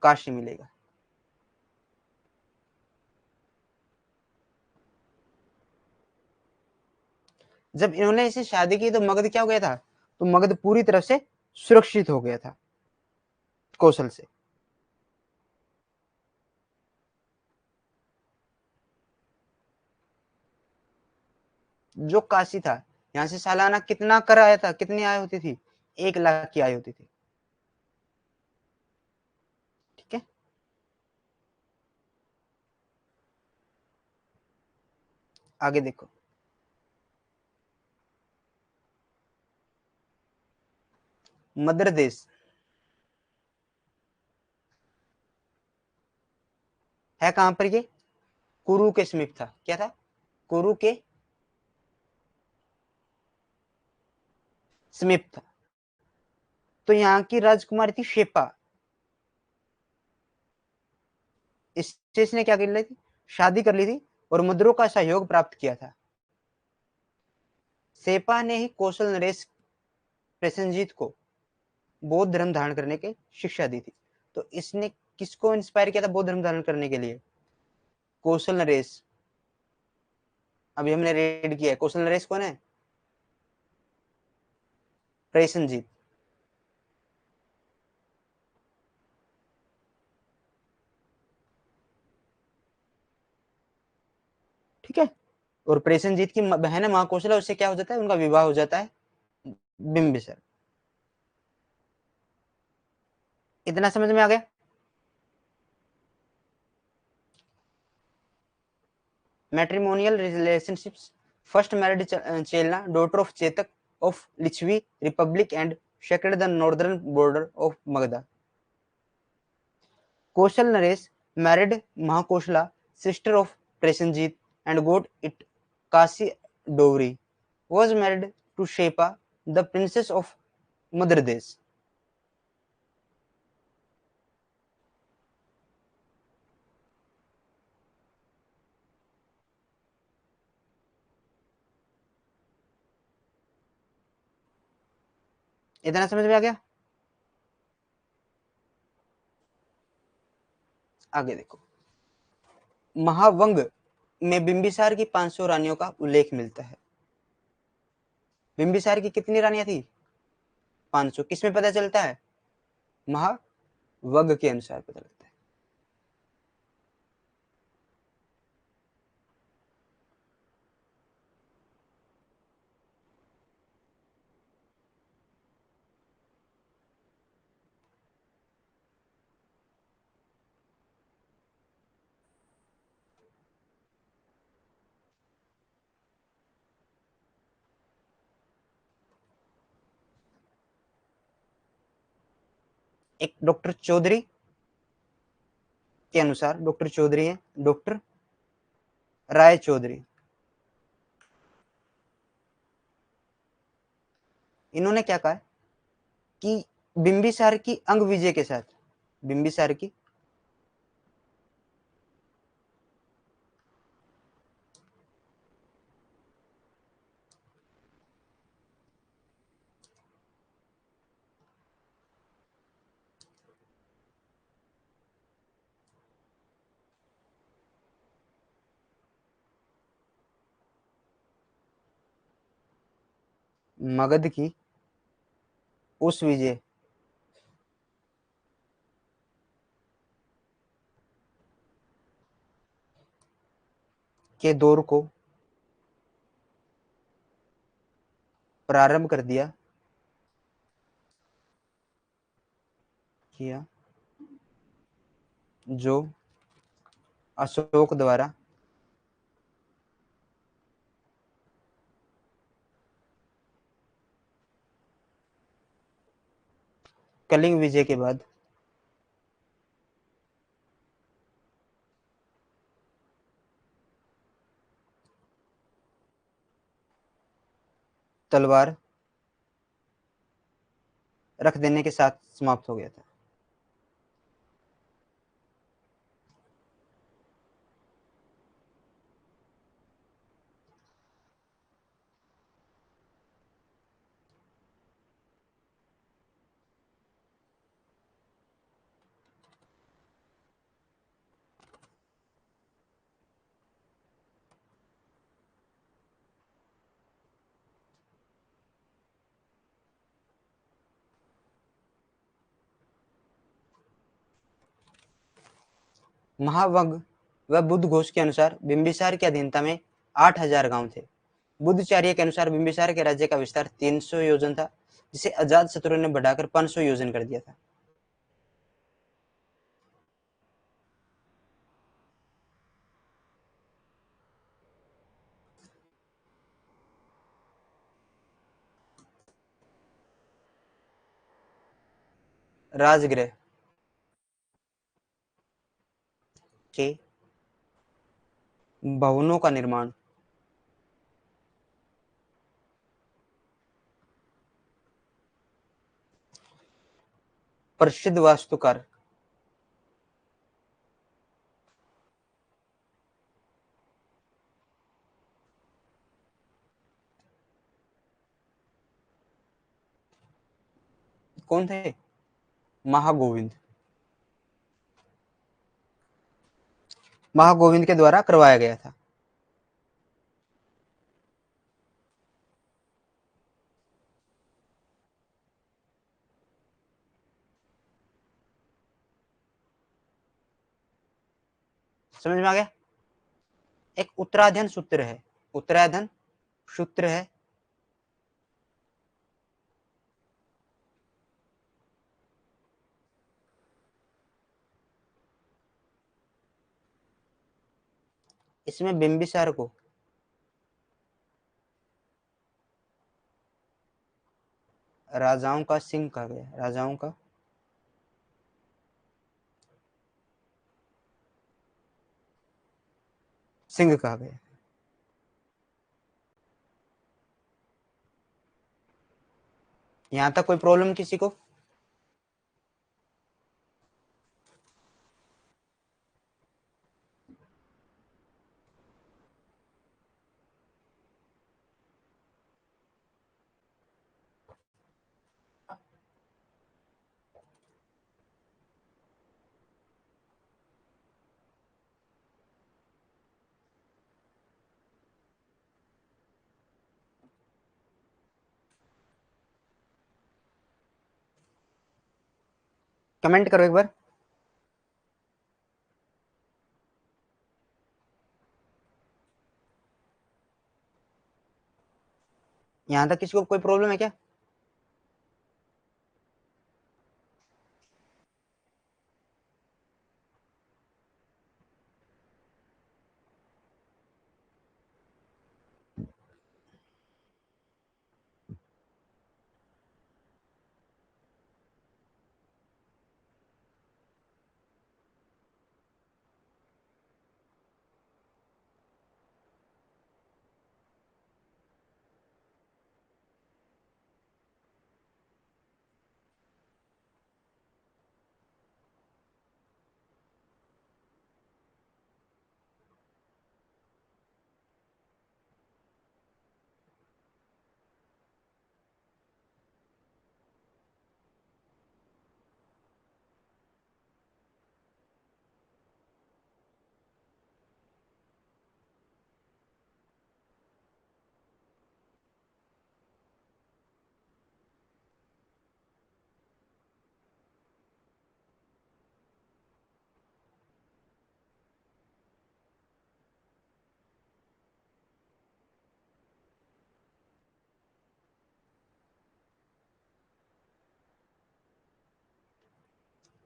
काशी मिलेगा। जब इन्होंने इसे शादी की तो मगध क्या हो गया था? तो मगध पूरी तरफ से सुरक्षित हो गया था कौशल से। जो काशी था, यहाँ से सालाना कितना कर आया था? कितनी आय होती थी? 1 लाख की आय होती थी। ठीक है, आगे देखो, मदर देश है कहां पर? ये कुरु के समीप था। क्या था? कुरु के समीप था। तो यहाँ की राजकुमारी थी शेपा। इसने क्या कर ली थी? शादी कर ली थी और मदरों का सहयोग प्राप्त किया था। शेपा ने ही कौशल नरेश प्रसेनजीत को बौद्ध धर्म धारण करने की शिक्षा दी थी। तो इसने किसको इंस्पायर किया था बौद्ध धर्म धारण करने के लिए? कौशल नरेश। अभी हमने रेड किया है। कौशल नरेश कौन है? प्रसेनजीत। ठीक है। और प्रसेनजीत की बहन है महाकौशला, उससे क्या हो जाता है? उनका विवाह हो जाता है बिंबिसार। इतना समझ में आ गया? Matrimonial relationships. First married Chellana, daughter of Chetaka of Lichchhavi republic and shaked the northern border of Magadha. Kosala नरेश married Mahakoshla, sister of Prasenjit, and got it Kasi dowry. Was married to Shepa, the princess of Madhya Pradesh. इतना समझ में आ गया? आगे देखो। महावंग में बिंबिसार की 500 रानियों का उल्लेख मिलता है। बिंबिसार की कितनी रानियां थी? 500। किसमें पता चलता है? महावंग के अनुसार पता लगता है। एक डॉक्टर चौधरी के अनुसार, डॉक्टर चौधरी है डॉक्टर राय चौधरी। इन्होंने क्या कहा कि बिंबिसार की अंग विजय के साथ, बिंबिसार की मगध की उस विजय के दौर को प्रारंभ कर दिया किया जो अशोक द्वारा कलिंग विजय के बाद तलवार रख देने के साथ समाप्त हो गया था। महावंग व बुद्ध घोष के अनुसार बिंबिसार की अधीनता में 8,000 गांव थे। बुद्धचार्य के अनुसार बिंबिसार के राज्य का विस्तार 300 योजन था, जिसे अजात शत्रु ने बढ़ाकर 500 योजन कर दिया था। राजगृह के भवनों का निर्माण प्रसिद्ध वास्तुकार कौन थे? महागोविंद। महागोविंद के द्वारा करवाया गया था। समझ में आ गया? एक उत्तराधन सूत्र है, उत्तराधन सूत्र है, इसमें बिंबिसार को राजाओं का सिंह कहा गया, राजाओं का सिंह कहा गया। यहां तक कोई प्रॉब्लम किसी को? कमेंट करो एक बार। यहां तक किसी को कोई प्रॉब्लम है क्या?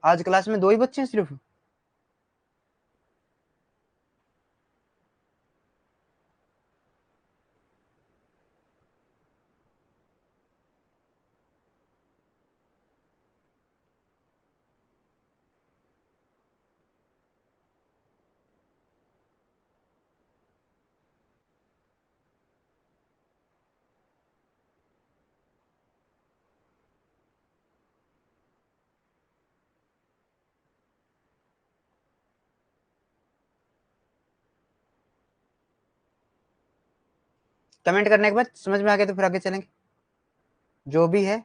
आज क्लास में 2 ही बच्चे हैं सिर्फ? कमेंट करने के बाद समझ में आ गया तो फिर आगे चलेंगे, जो भी है।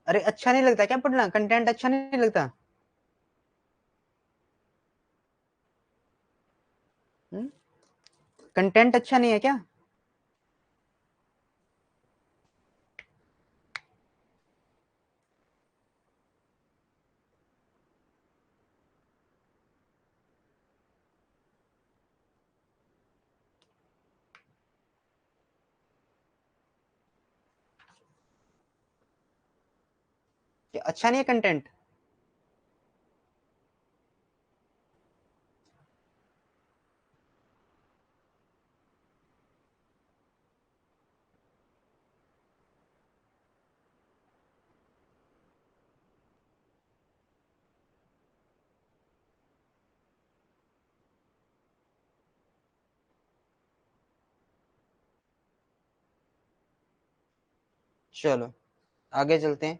अरे अच्छा नहीं लगता क्या पढ़ना? कंटेंट अच्छा नहीं लगता? कंटेंट अच्छा नहीं है क्या? कि अच्छा नहीं है कंटेंट? चलो आगे चलते हैं।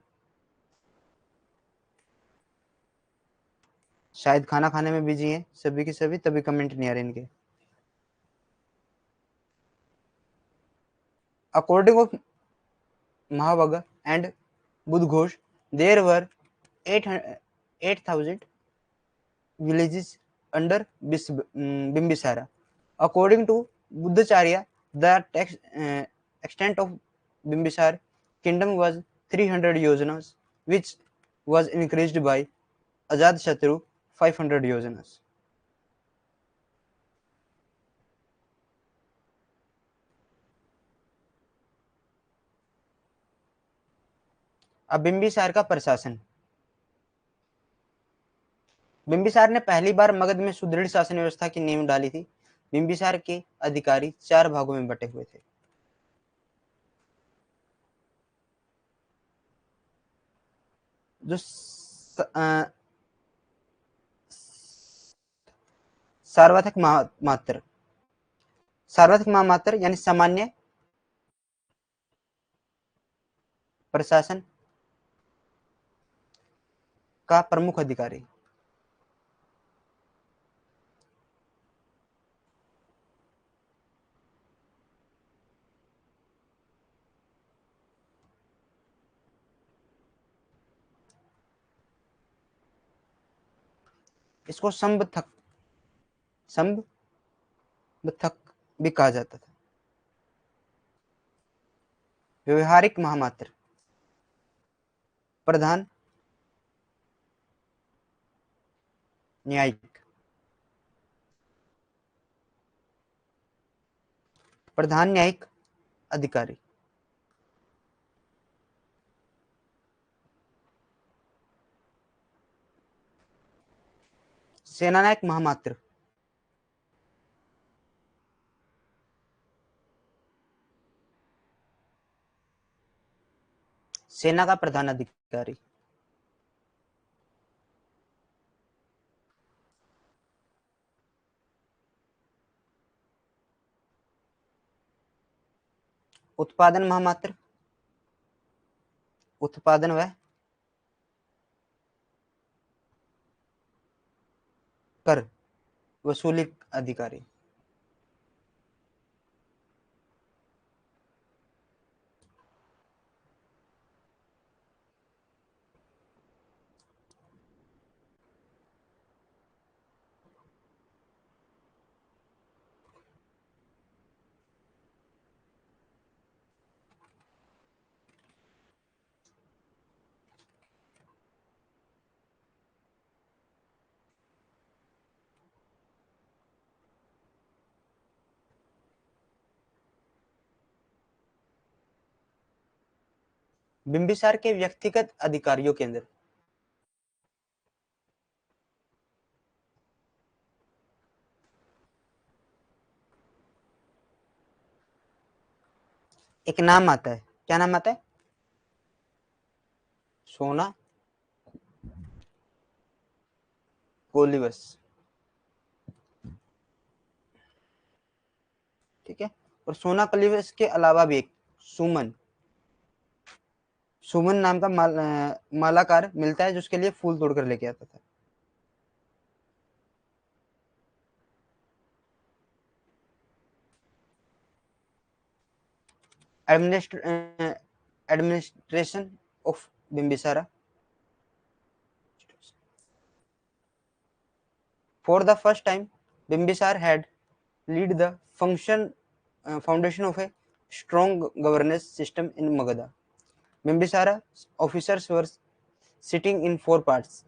शायद खाना खाने में बिजी हैं सभी के सभी, तभी कमेंट नहीं आ रहे इनके। According of Mahavagga and Buddhaghosa, there were 8,000 villages under Bimbisara. According to Buddhacharya, the extent of Bimbisara kingdom was 300 yojanas, which was increased by Ajatashatru 500 yojanas. अब बिंबिसार का प्रशासन। बिंबिसार ने पहली बार मगध में सुदृढ़ शासन व्यवस्था की नींव डाली थी। बिंबिसार के अधिकारी 4 भागों में बटे हुए थे। जो सार्वत्रिक मात्र, सार्वत्रिक महामात्र यानी सामान्य प्रशासन का प्रमुख अधिकारी। इसको संबथक भी कहा जाता था। व्यवहारिक महामात्र, प्रधान न्यायिक, प्रधान न्यायिक अधिकारी। सेनानायक महामात्र, सेना का प्रधान अधिकारी। उत्पादन महामात्र, उत्पादन व कर वसूली अधिकारी। बिंबिसार के व्यक्तिगत अधिकारियों के अंदर एक नाम आता है। क्या नाम आता है? सोना कोलिवस। ठीक है। और सोना कोलिवस के अलावा भी एक सुमन, सुमन नाम का मालाकार मिलता है, जिसके लिए फूल तोड़कर लेके आता था। Administration of Bimbisara. For the first time, Bimbisar had laid the foundation of a strong governance system in Magadha. Bimbisara officers were sitting in 4 parts.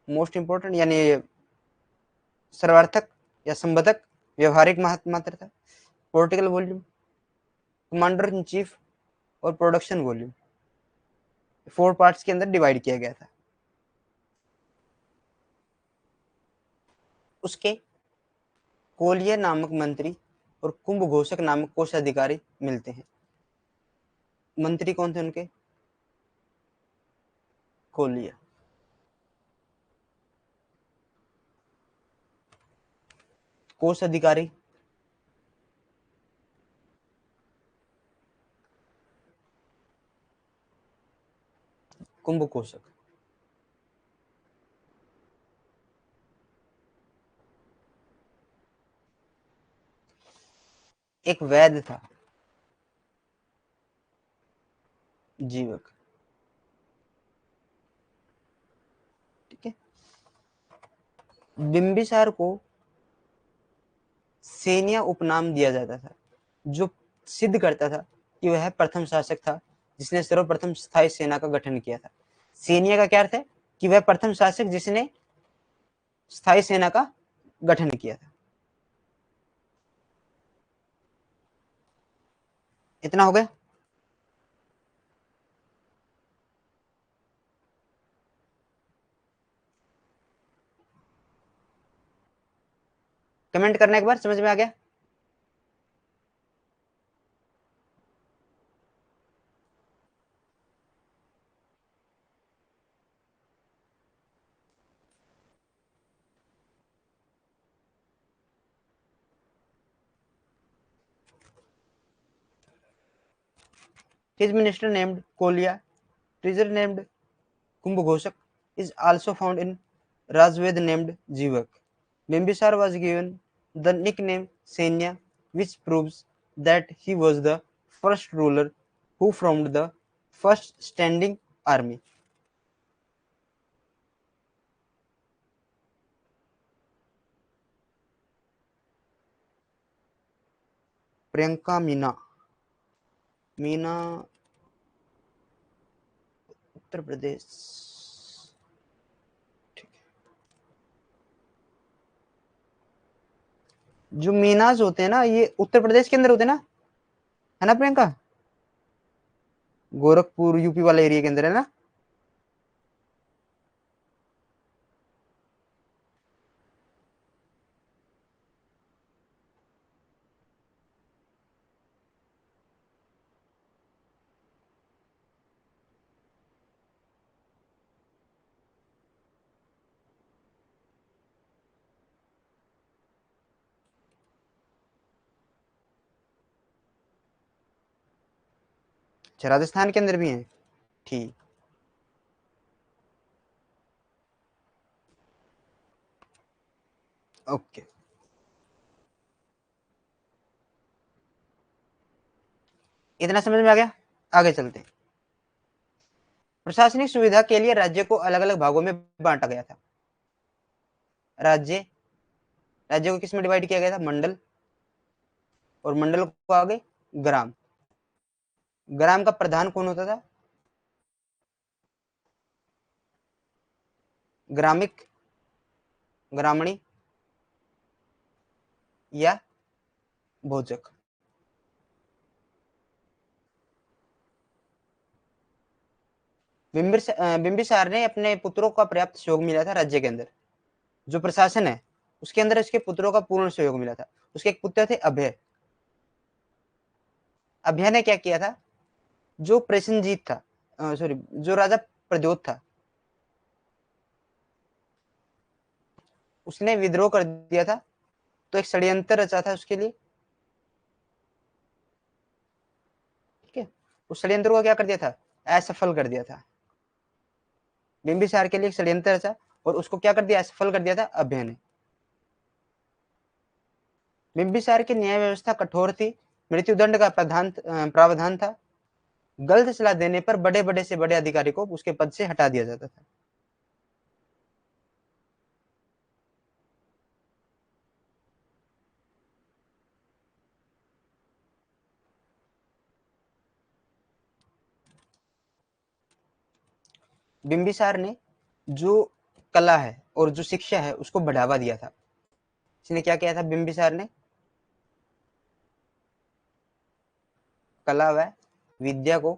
Most important यानी सर्वार्थक या संबंधक, व्यवहारिक मात्र था, political volume, commander in chief और प्रोडक्शन वॉल्यूम। 4 पार्ट्स के अंदर डिवाइड किया गया था। उसके कोलिय नामक मंत्री और कुंभघोषक नामक कोषाधिकारी मिलते हैं। मंत्री कौन थे उनके? कोलिय। कोषाधिकारी कुंभघोषक। एक वैद्य था, जीवक। ठीक है। बिंबिसार को सेनिया उपनाम दिया जाता था, जो सिद्ध करता था कि वह प्रथम शासक था जिसने सर्वप्रथम स्थायी सेना का गठन किया था। सेनिया का क्या अर्थ है? कि वह प्रथम शासक जिसने स्थायी सेना का गठन किया था। इतना हो गया। कमेंट करना एक बार, समझ में आ गया? His minister named Kolia, treasurer named Kumbhaghosak is also found in Rajved named Jivak. Bimbisar was given the nickname Senya, which proves that he was the first ruler who formed the first standing army. Priyanka Meena, Meena Uttar Pradesh. जो मीनाज होते हैं ना, ये उत्तर प्रदेश के अंदर होते हैं ना, है ना प्रियंका? गोरखपुर यूपी वाले एरिया के अंदर है ना। अच्छा, राजस्थान के अंदर भी है। ठीक। ओके, इतना समझ में आ गया। आगे चलते हैं। प्रशासनिक सुविधा के लिए राज्य को अलग अलग भागों में बांटा गया था। राज्य राज्य को किस में डिवाइड किया गया था? मंडल। और मंडल को आगे ग्राम। ग्राम का प्रधान कौन होता था? ग्रामिक, ग्रामणी या भोजक। बिंबिसार ने अपने पुत्रों का पर्याप्त सहयोग मिला था राज्य के अंदर। जो प्रशासन है उसके अंदर इसके पुत्रों का पूर्ण सहयोग मिला था। उसके एक पुत्र थे अभय। अभय ने क्या किया था? जो प्रसेनजीत था, सॉरी, जो राजा प्रद्योत था, उसने विद्रोह कर दिया था, तो एक षड्यंत्र रचा था उसके लिए। ठीक है। उस षड्यंत्र को क्या कर दिया था? असफल कर दिया था। बिंबिसार के लिए एक षड्यंत्र रचा और उसको क्या कर दिया? असफल कर दिया था अभय ने। बिंबिसार की न्याय व्यवस्था कठोर थी। मृत्युदंड का प्रावधान था। गलत सलाह देने पर बड़े बड़े से बड़े अधिकारी को उसके पद से हटा दिया जाता था। बिंबिसार ने जो कला है और जो शिक्षा है उसको बढ़ावा दिया था। इसने क्या किया था बिंबिसार ने? कला व विद्या को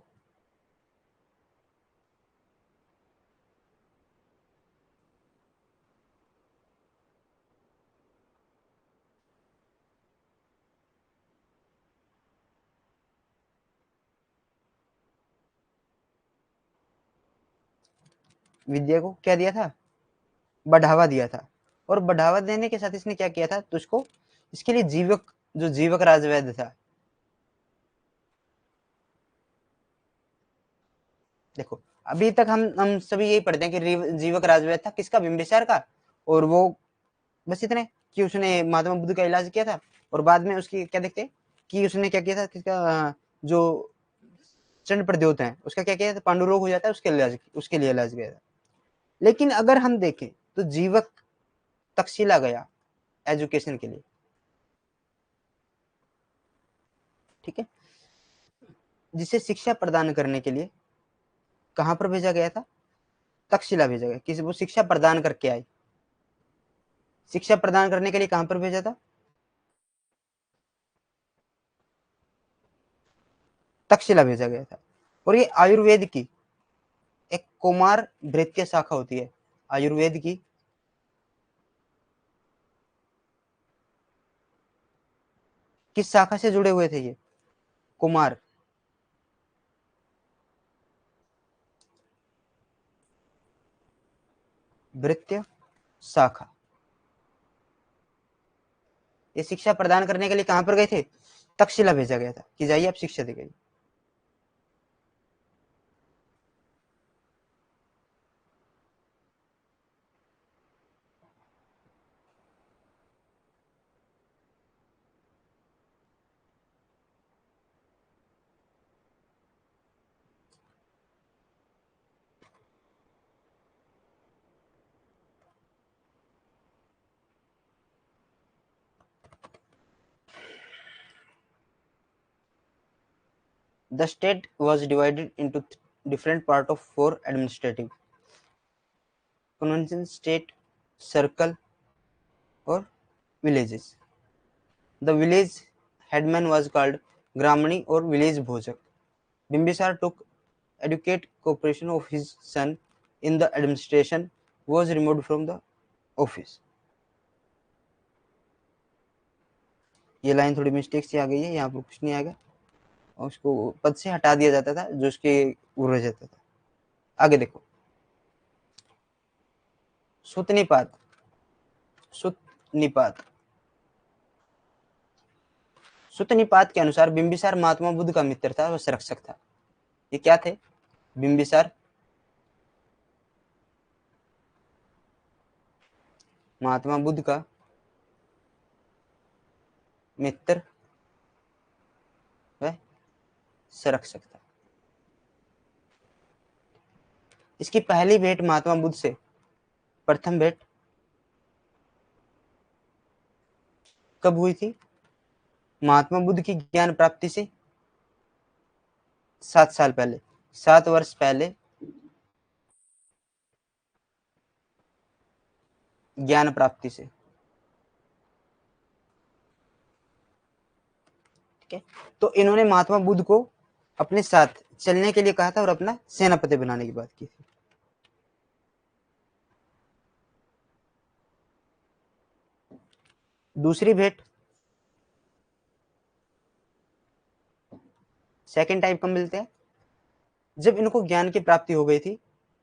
विद्या को क्या दिया था, बढ़ावा दिया था। और बढ़ावा देने के साथ इसने क्या किया था, तो उसको इसके लिए जीवक, जो जीवक राजवैद्य था, देखो अभी तक हम सभी यही पढ़ते हैं कि जीवक राजवैद्य था किसका, बिंबिसार का। और वो बस इतने कि उसने महात्मा बुद्ध का इलाज किया था। और बाद में उसकी क्या देखते हैं कि उसने क्या किया था, किसका, जो चंड प्रद्योत है उसका क्या किया था, पांडु रोग हो जाता है, उसके लिए इलाज किया था। लेकिन अगर हम देखें तो जीवक तक्षशिला गया एजुकेशन के लिए, ठीक है, जिसे शिक्षा प्रदान करने के लिए कहां पर भेजा गया था, तक्षशिला भेजा गया। किसी वो शिक्षा प्रदान करके आई, शिक्षा प्रदान करने के लिए कहां पर भेजा था, तक्षशिला भेजा गया था। और ये आयुर्वेद की एक कुमार भृत्य शाखा होती है, आयुर्वेद की किस शाखा से जुड़े हुए थे ये, कुमार भृत्य शाखा। ये शिक्षा प्रदान करने के लिए कहां पर गए थे, तक्षशिला भेजा गया था कि जाइए आप शिक्षा दे गई। The state was divided into different part of 4 administrative convention, state, circle और villages. The village headman was called Gramani or village Bhojak. Bimbisar took educate cooperation of his son in the administration was removed from the office. ये लाइन थोड़ी मिस्टेक से आ गई है, यहाँ पर कुछ नहीं आएगा। और उसको पद से हटा दिया जाता था जो उसके रह जाता था। आगे देखो, सुतनिपात, सुतनिपात, सुतनिपात के अनुसार बिंबिसार महात्मा बुद्ध का मित्र था व संरक्षक था। ये क्या थे, बिंबिसार महात्मा बुद्ध का मित्र व संरक्षक था। इसकी पहली भेंट महात्मा बुद्ध से, प्रथम भेंट कब हुई थी, महात्मा बुद्ध की ज्ञान प्राप्ति से 7 साल पहले, 7 वर्ष पहले ज्ञान प्राप्ति से, ठीक है। तो इन्होंने महात्मा बुद्ध को अपने साथ चलने के लिए कहा था और अपना सेनापति बनाने की बात की थी। दूसरी भेंट सेकंड टाइप कब मिलते हैं, जब इनको ज्ञान की प्राप्ति हो गई थी।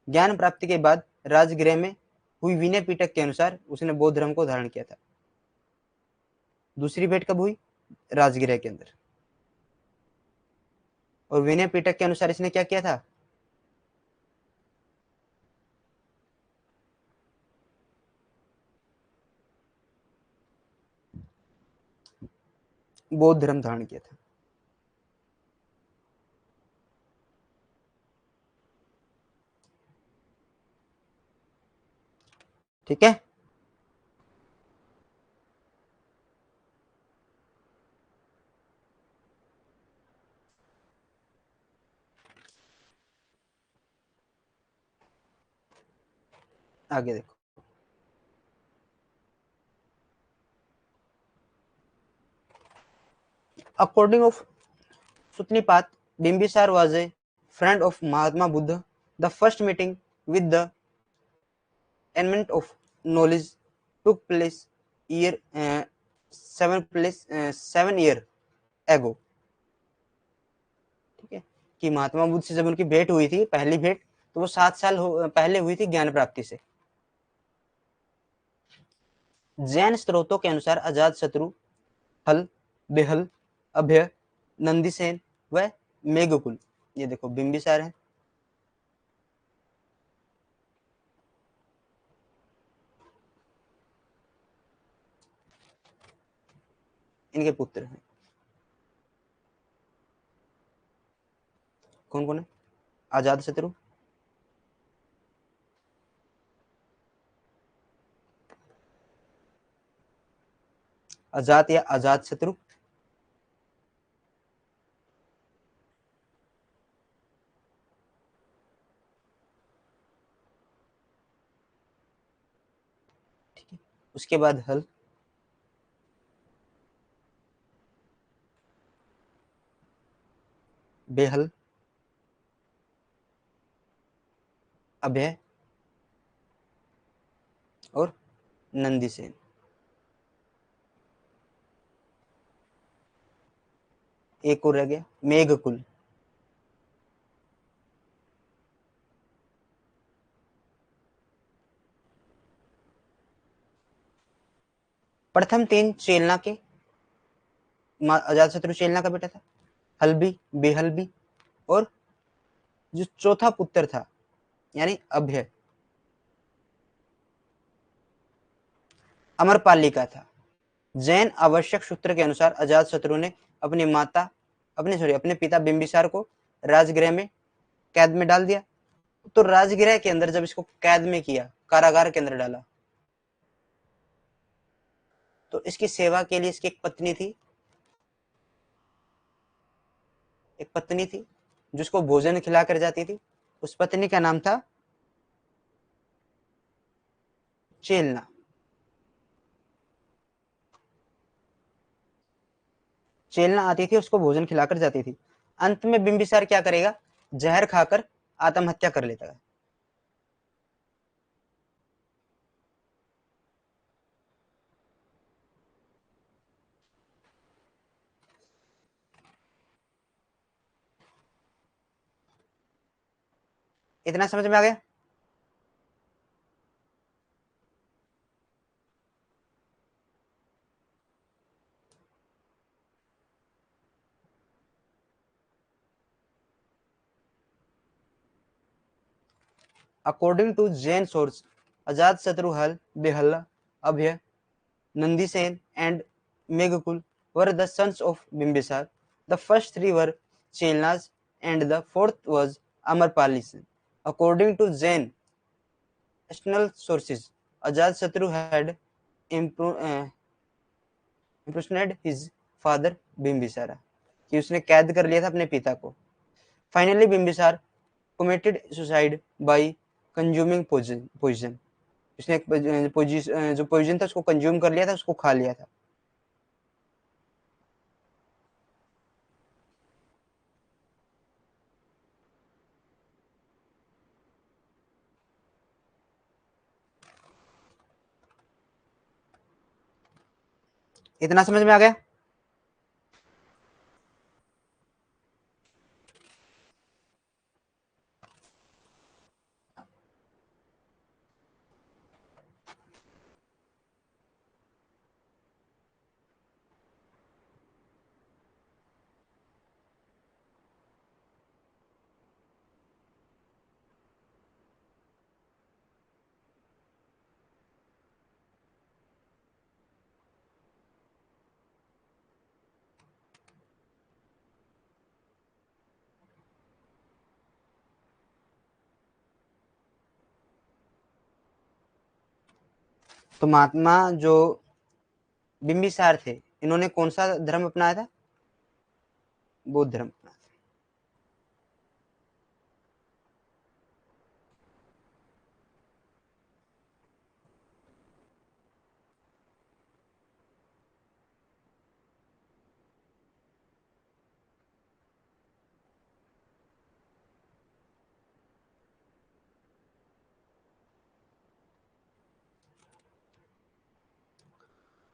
ज्ञान प्राप्ति के बाद राजगृह में हुई विनय पीटक के अनुसार उसने बौद्ध धर्म को धारण किया था। दूसरी भेंट कब हुई, राजगृह के अंदर। और विनय पीटक के अनुसार इसने क्या किया था, बौद्ध धर्म धारण किया था। ठीक है, आगे देखो, according of Suttanipata, Bimbisara was a friend of Mahatma Buddha. The first meeting with the enlightenment of knowledge took place year 7 year ago. ठीक है, कि महात्मा बुद्ध से जब उनकी भेंट हुई थी, पहली भेंट, तो वो 7 साल पहले हुई थी ज्ञान प्राप्ति से। जैन स्रोतों के अनुसार अजातशत्रु हल, बेहल, अभय, नंदीसेन व मेघकुल, ये देखो बिंबिसार है, इनके पुत्र हैं। कौन कौन है? अजातशत्रु, अजात या अजातशत्रु, उसके बाद हल, बेहल, अभय और नंदीसेन। एक और रह गया मेघकुल। प्रथम 3 चेलना के, अजातशत्रु चेलना का बेटा था, हल्बी, बेहलबी, और जो चौथा पुत्र था यानी अभय, अमरपाली का था। जैन आवश्यक सूत्र के अनुसार अजातशत्रु ने अपने पिता बिंबिसार को राजगृह में कैद में डाल दिया। तो राजगृह के अंदर जब इसको कैद में किया, कारागार के अंदर डाला, तो इसकी सेवा के लिए इसकी एक पत्नी थी जिसको भोजन खिलाकर जाती थी। उस पत्नी का नाम था चेलना। चेलना आती थी, उसको भोजन खिलाकर जाती थी। अंत में बिंबिसार क्या करेगा? जहर खाकर आत्महत्या कर लेता है। इतना समझ में आ गया? According to Jain source, Ajatashatru, Hal, Behalla, Abhay, Nandisen and Meghakul were the sons of Bimbisar. The first three were Chelnas and the fourth was Amarpali. According to Jain external sources, Ajatashatru had impersoned his father Bimbisara, कि उसने कैद कर लिया था अपने पिता को। Finally, Bimbisar committed suicide by consuming poison. उसने जो पोइजन था उसको कंज्यूम कर लिया था, उसको खा लिया था। इतना समझ में आ गया? तो महात्मा जो बिंबिसार थे, इन्होंने कौन सा धर्म अपनाया था? बौद्ध धर्म अपनाया था।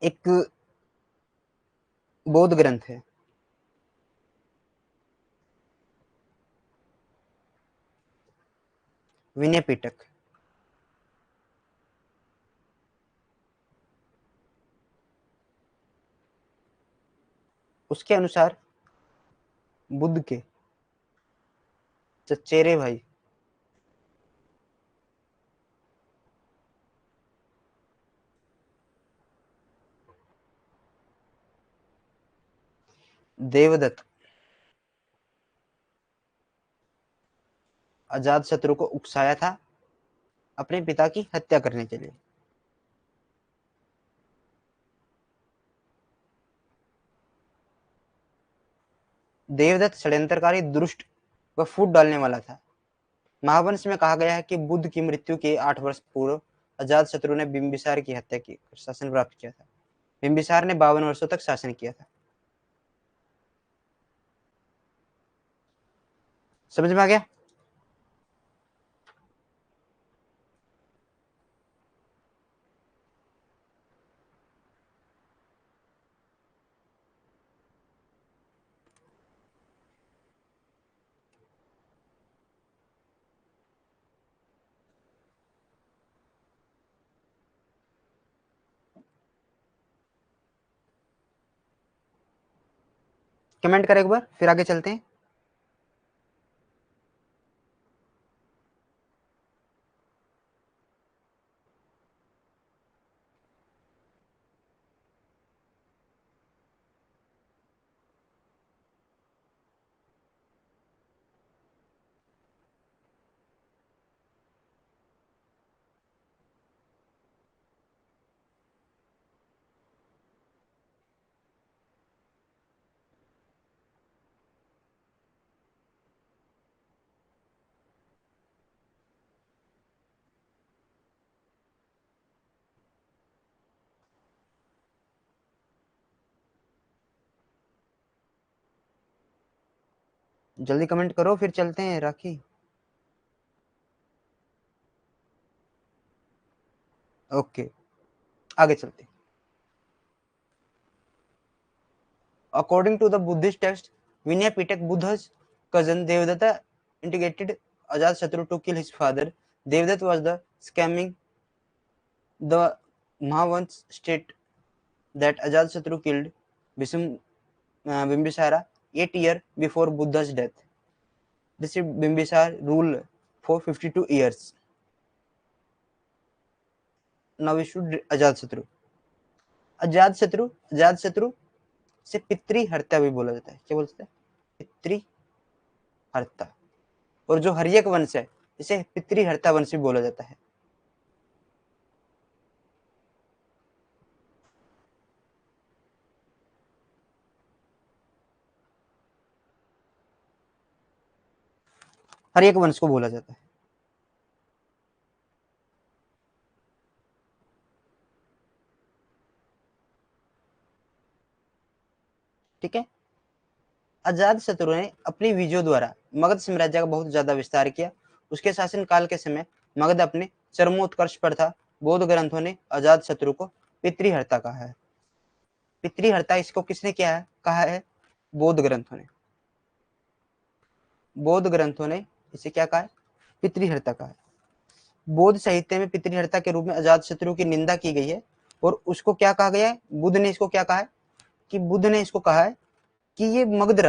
एक बौद्ध ग्रंथ है, विनय पिटक। उसके अनुसार बुद्ध के चचेरे भाई देवदत्त अजातशत्रु को उकसाया था अपने पिता की हत्या करने के लिए। देवदत्त षड्यंत्रकारी, दुष्ट व फूट डालने वाला था। महावंश में कहा गया है कि बुद्ध की मृत्यु के 8 वर्ष पूर्व अजातशत्रु ने बिंबिसार की हत्या की, शासन प्राप्त किया था। बिंबिसार ने 52 वर्षों तक शासन किया था। समझ में आ गया? कमेंट करें एक बार, फिर आगे चलते हैं। जल्दी कमेंट करो, फिर चलते हैं राखी। ओके, आगे चलते हैं। According to the Buddhist text, Vinaya Pitak, Buddha's cousin Devadatta instigated Ajatasattu to kill his father. Devadatta was the scamming. The Mahavans state that Ajatasattu killed Bimbisara 8 years before Buddha's death. This Bimbisara ruled for 52 years. Now we should Ajatasattu. Ajatashatru से पितृहर्ता भी बोला जाता है। क्या बोलते हैं? पितृहर्ता। और जो हर्यक वंश है इसे पितृहर्ता वंश भी बोला जाता है। हर्यक वंश को बोला जाता है। ठीक है। अजातशत्रु ने अपनी विजयों द्वारा मगध साम्राज्य का बहुत ज्यादा विस्तार किया। उसके शासन काल के समय मगध अपने चरमोत्कर्ष पर था। बौद्ध ग्रंथों ने अजातशत्रु को पितृहर्ता कहा है। पितृहर्ता इसको किसने किया है, कहा है? बौद्ध ग्रंथों ने। बौद्ध ग्रंथों ने इसे क्या कहा है? पितृहर्ता कहा है। बौद्ध साहित्य में पितृहर्ता के रूप में अजातशत्रु की निंदा की गई है। और उसको क्या कहा गया है? बुद्ध ने इसको क्या कहा है कि बुद्ध ने इसको कहा है कि ये मगध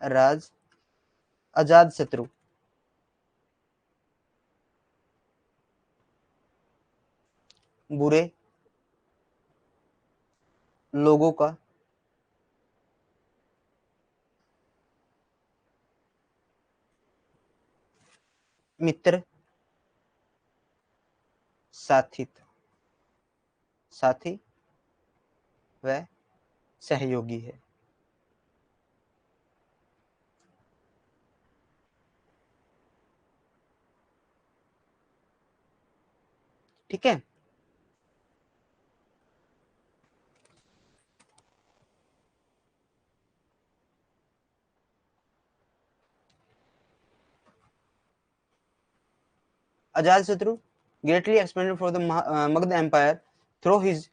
राज अजातशत्रु बुरे लोगों का मित्र, साथी व सहयोगी है। ठीक है। Ajatasattu greatly expanded for the Magध Empire through his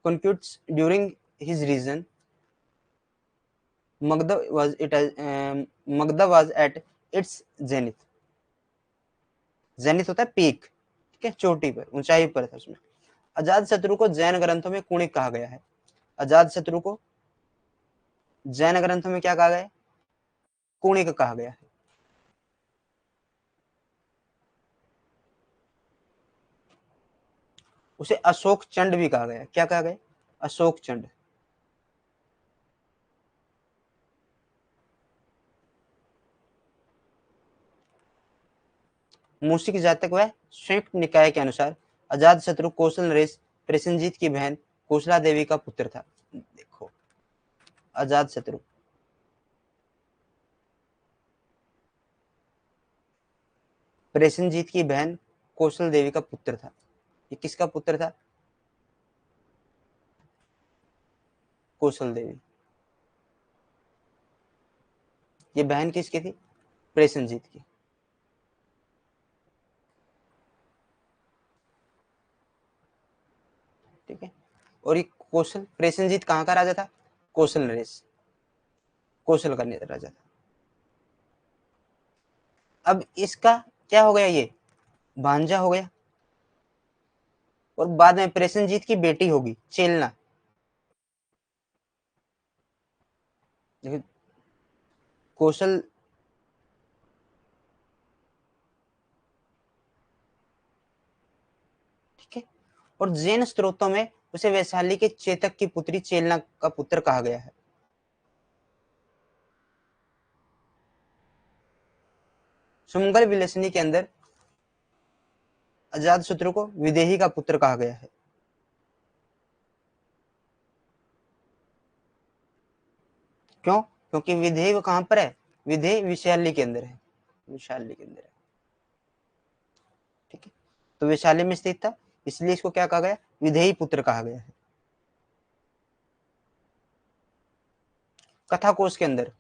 conquests during his reign. Magda was at it's zenith. Zenith होता है पीक, ठीक है, चोटी पर, ऊंचाई पर था उसमें। अजात शत्रु को जैन ग्रंथों में कुणिक कहा गया है। अजात शत्रु को जैन ग्रंथों में क्या कहा गया है? कुणिक कहा गया है। उसे अशोक चंड भी कहा गया। क्या कहा गया? अशोक चंड। मूसिक जातक व संयुक्त निकाय के अनुसार अजात शत्रु कौशल नरेश प्रसेनजीत की बहन कौशला देवी का पुत्र था। देखो, अजात शत्रु प्रसेनजीत की बहन कौशल देवी का पुत्र था। ये किसका पुत्र था? कौशल देवी। ये बहन किसकी थी? प्रसेनजीत की। ठीक है। और ये कौशल प्रसेनजीत कहाँ का राजा था? कौशल नरेश, कौशल का राजा था। अब इसका क्या हो गया? ये भांजा हो गया, और बाद में प्रसेनजीत की बेटी होगी चेलना। कौशल ठीक है। और जैन स्त्रोतों में उसे वैशाली के चेतक की पुत्री चेलना का पुत्र कहा गया है। सुमंगल विलासिनी के अंदर अजातशत्रु को विदेही का पुत्र कहा गया है। क्यों? क्योंकि विदेही वो कहां पर है? विदेही विशाली के अंदर है, विशाली के अंदर है। ठीक है, तो वैशाली में स्थित था, इसलिए इसको क्या कहा गया? विदेही पुत्र कहा गया है। कथा कोश के अंदर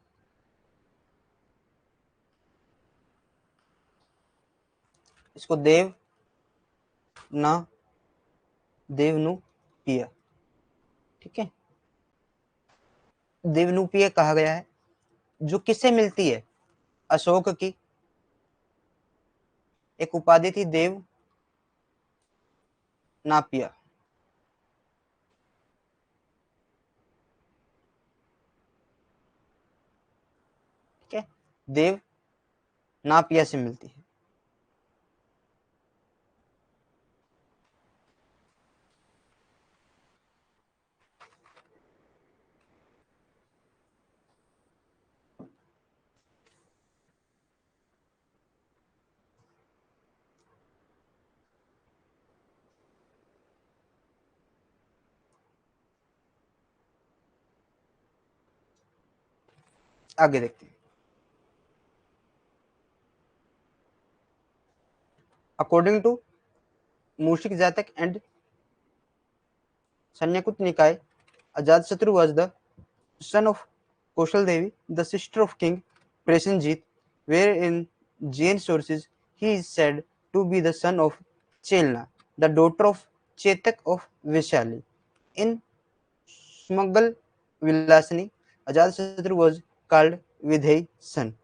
इसको देव न देवनुपिया, ठीक है, देवनुपिया कहा गया है, जो किससे मिलती है? अशोक की एक उपाधि थी देव नापिया। ठीक है, देव नापिया से मिलती है। आगे देखते हैं। अकॉर्डिंग टू मूषिक जातक एंड सन्याकुट निकाय, Ajatashatru was the son of Koshal Devi, the sister of King Prasenjit, where in Jain sources he is said to be the son of Chelna, the daughter of Chetak of Vaishali. In Smagal Vilasani, Ajatashatru was called Vidhei son.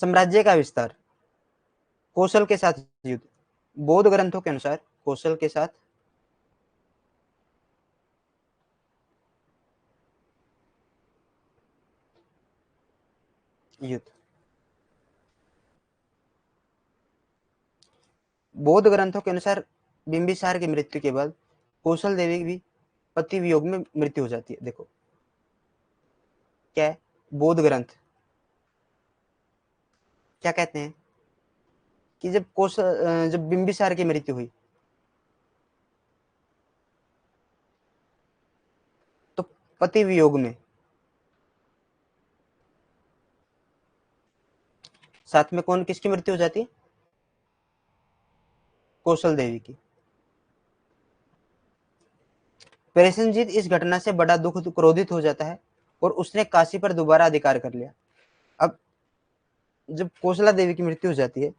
साम्राज्य का विस्तार, कौशल के साथ युद्ध। बौद्ध ग्रंथों के अनुसार कौशल के साथ युद्ध। बौद्ध ग्रंथों के अनुसार बिंबिसार की मृत्यु के बाद कौशल देवी भी पति वियोग में मृत्यु हो जाती है। देखो क्या है, बौद्ध ग्रंथ क्या कहते हैं कि जब बिंबिसार की मृत्यु हुई तो पति वियोग में, साथ में कौन किसकी मृत्यु हो जाती है? कौशल देवी की। प्रसेनजीत इस घटना से बड़ा दुख क्रोधित हो जाता है और उसने काशी पर दोबारा अधिकार कर लिया। अब जब कौशला देवी की मृत्यु हो जाती है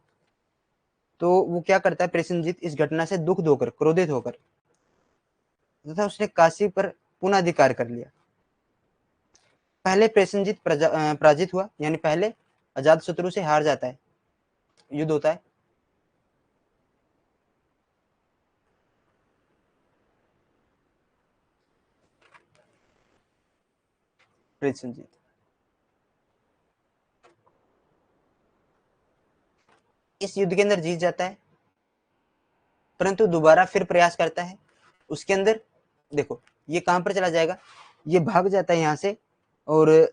तो वो क्या करता है? प्रसेनजीत इस घटना से दुख होकर, क्रोधित होकर, तथा उसने काशी पर पुनः अधिकार कर लिया। पहले प्रसेनजीत पराजित हुआ, यानी पहले अजात शत्रु से हार जाता है, युद्ध होता है। प्रसेनजीत इस युद्ध के अंदर जीत जाता है, परंतु दोबारा फिर प्रयास करता है। उसके अंदर देखो ये कहां पर चला जाएगा, ये भाग जाता है यहां से और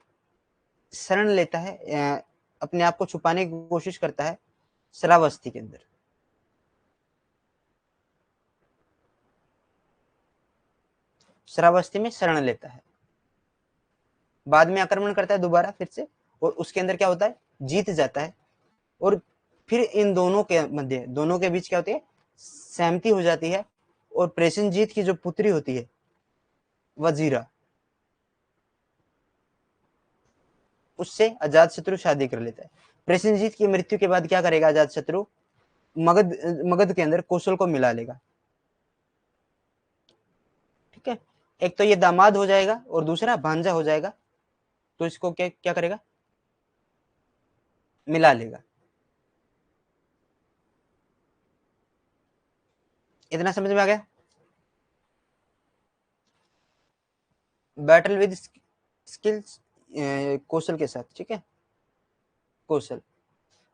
शरण लेता है, अपने आप को छुपाने की कोशिश करता है श्रावस्ती के अंदर। श्रावस्ती में शरण लेता है, बाद में आक्रमण करता है दोबारा फिर से, और उसके अंदर क्या होता है, जीत जाता है। और फिर इन दोनों के मध्य, दोनों के बीच क्या होती है, सहमति हो जाती है। और प्रसेनजीत की जो पुत्री होती है वजीरा, उससे अजात शत्रु शादी कर लेता है। प्रसेनजीत की मृत्यु के बाद क्या करेगा अजात शत्रु, मगध के अंदर कौशल को मिला लेगा। ठीक है, एक तो ये दामाद हो जाएगा और दूसरा भांजा हो जाएगा, तो इसको क्या क्या करेगा, मिला लेगा। इतना समझ में आ गया। बैटल विद स्किल्स, कौशल के साथ, ठीक है, Kosala.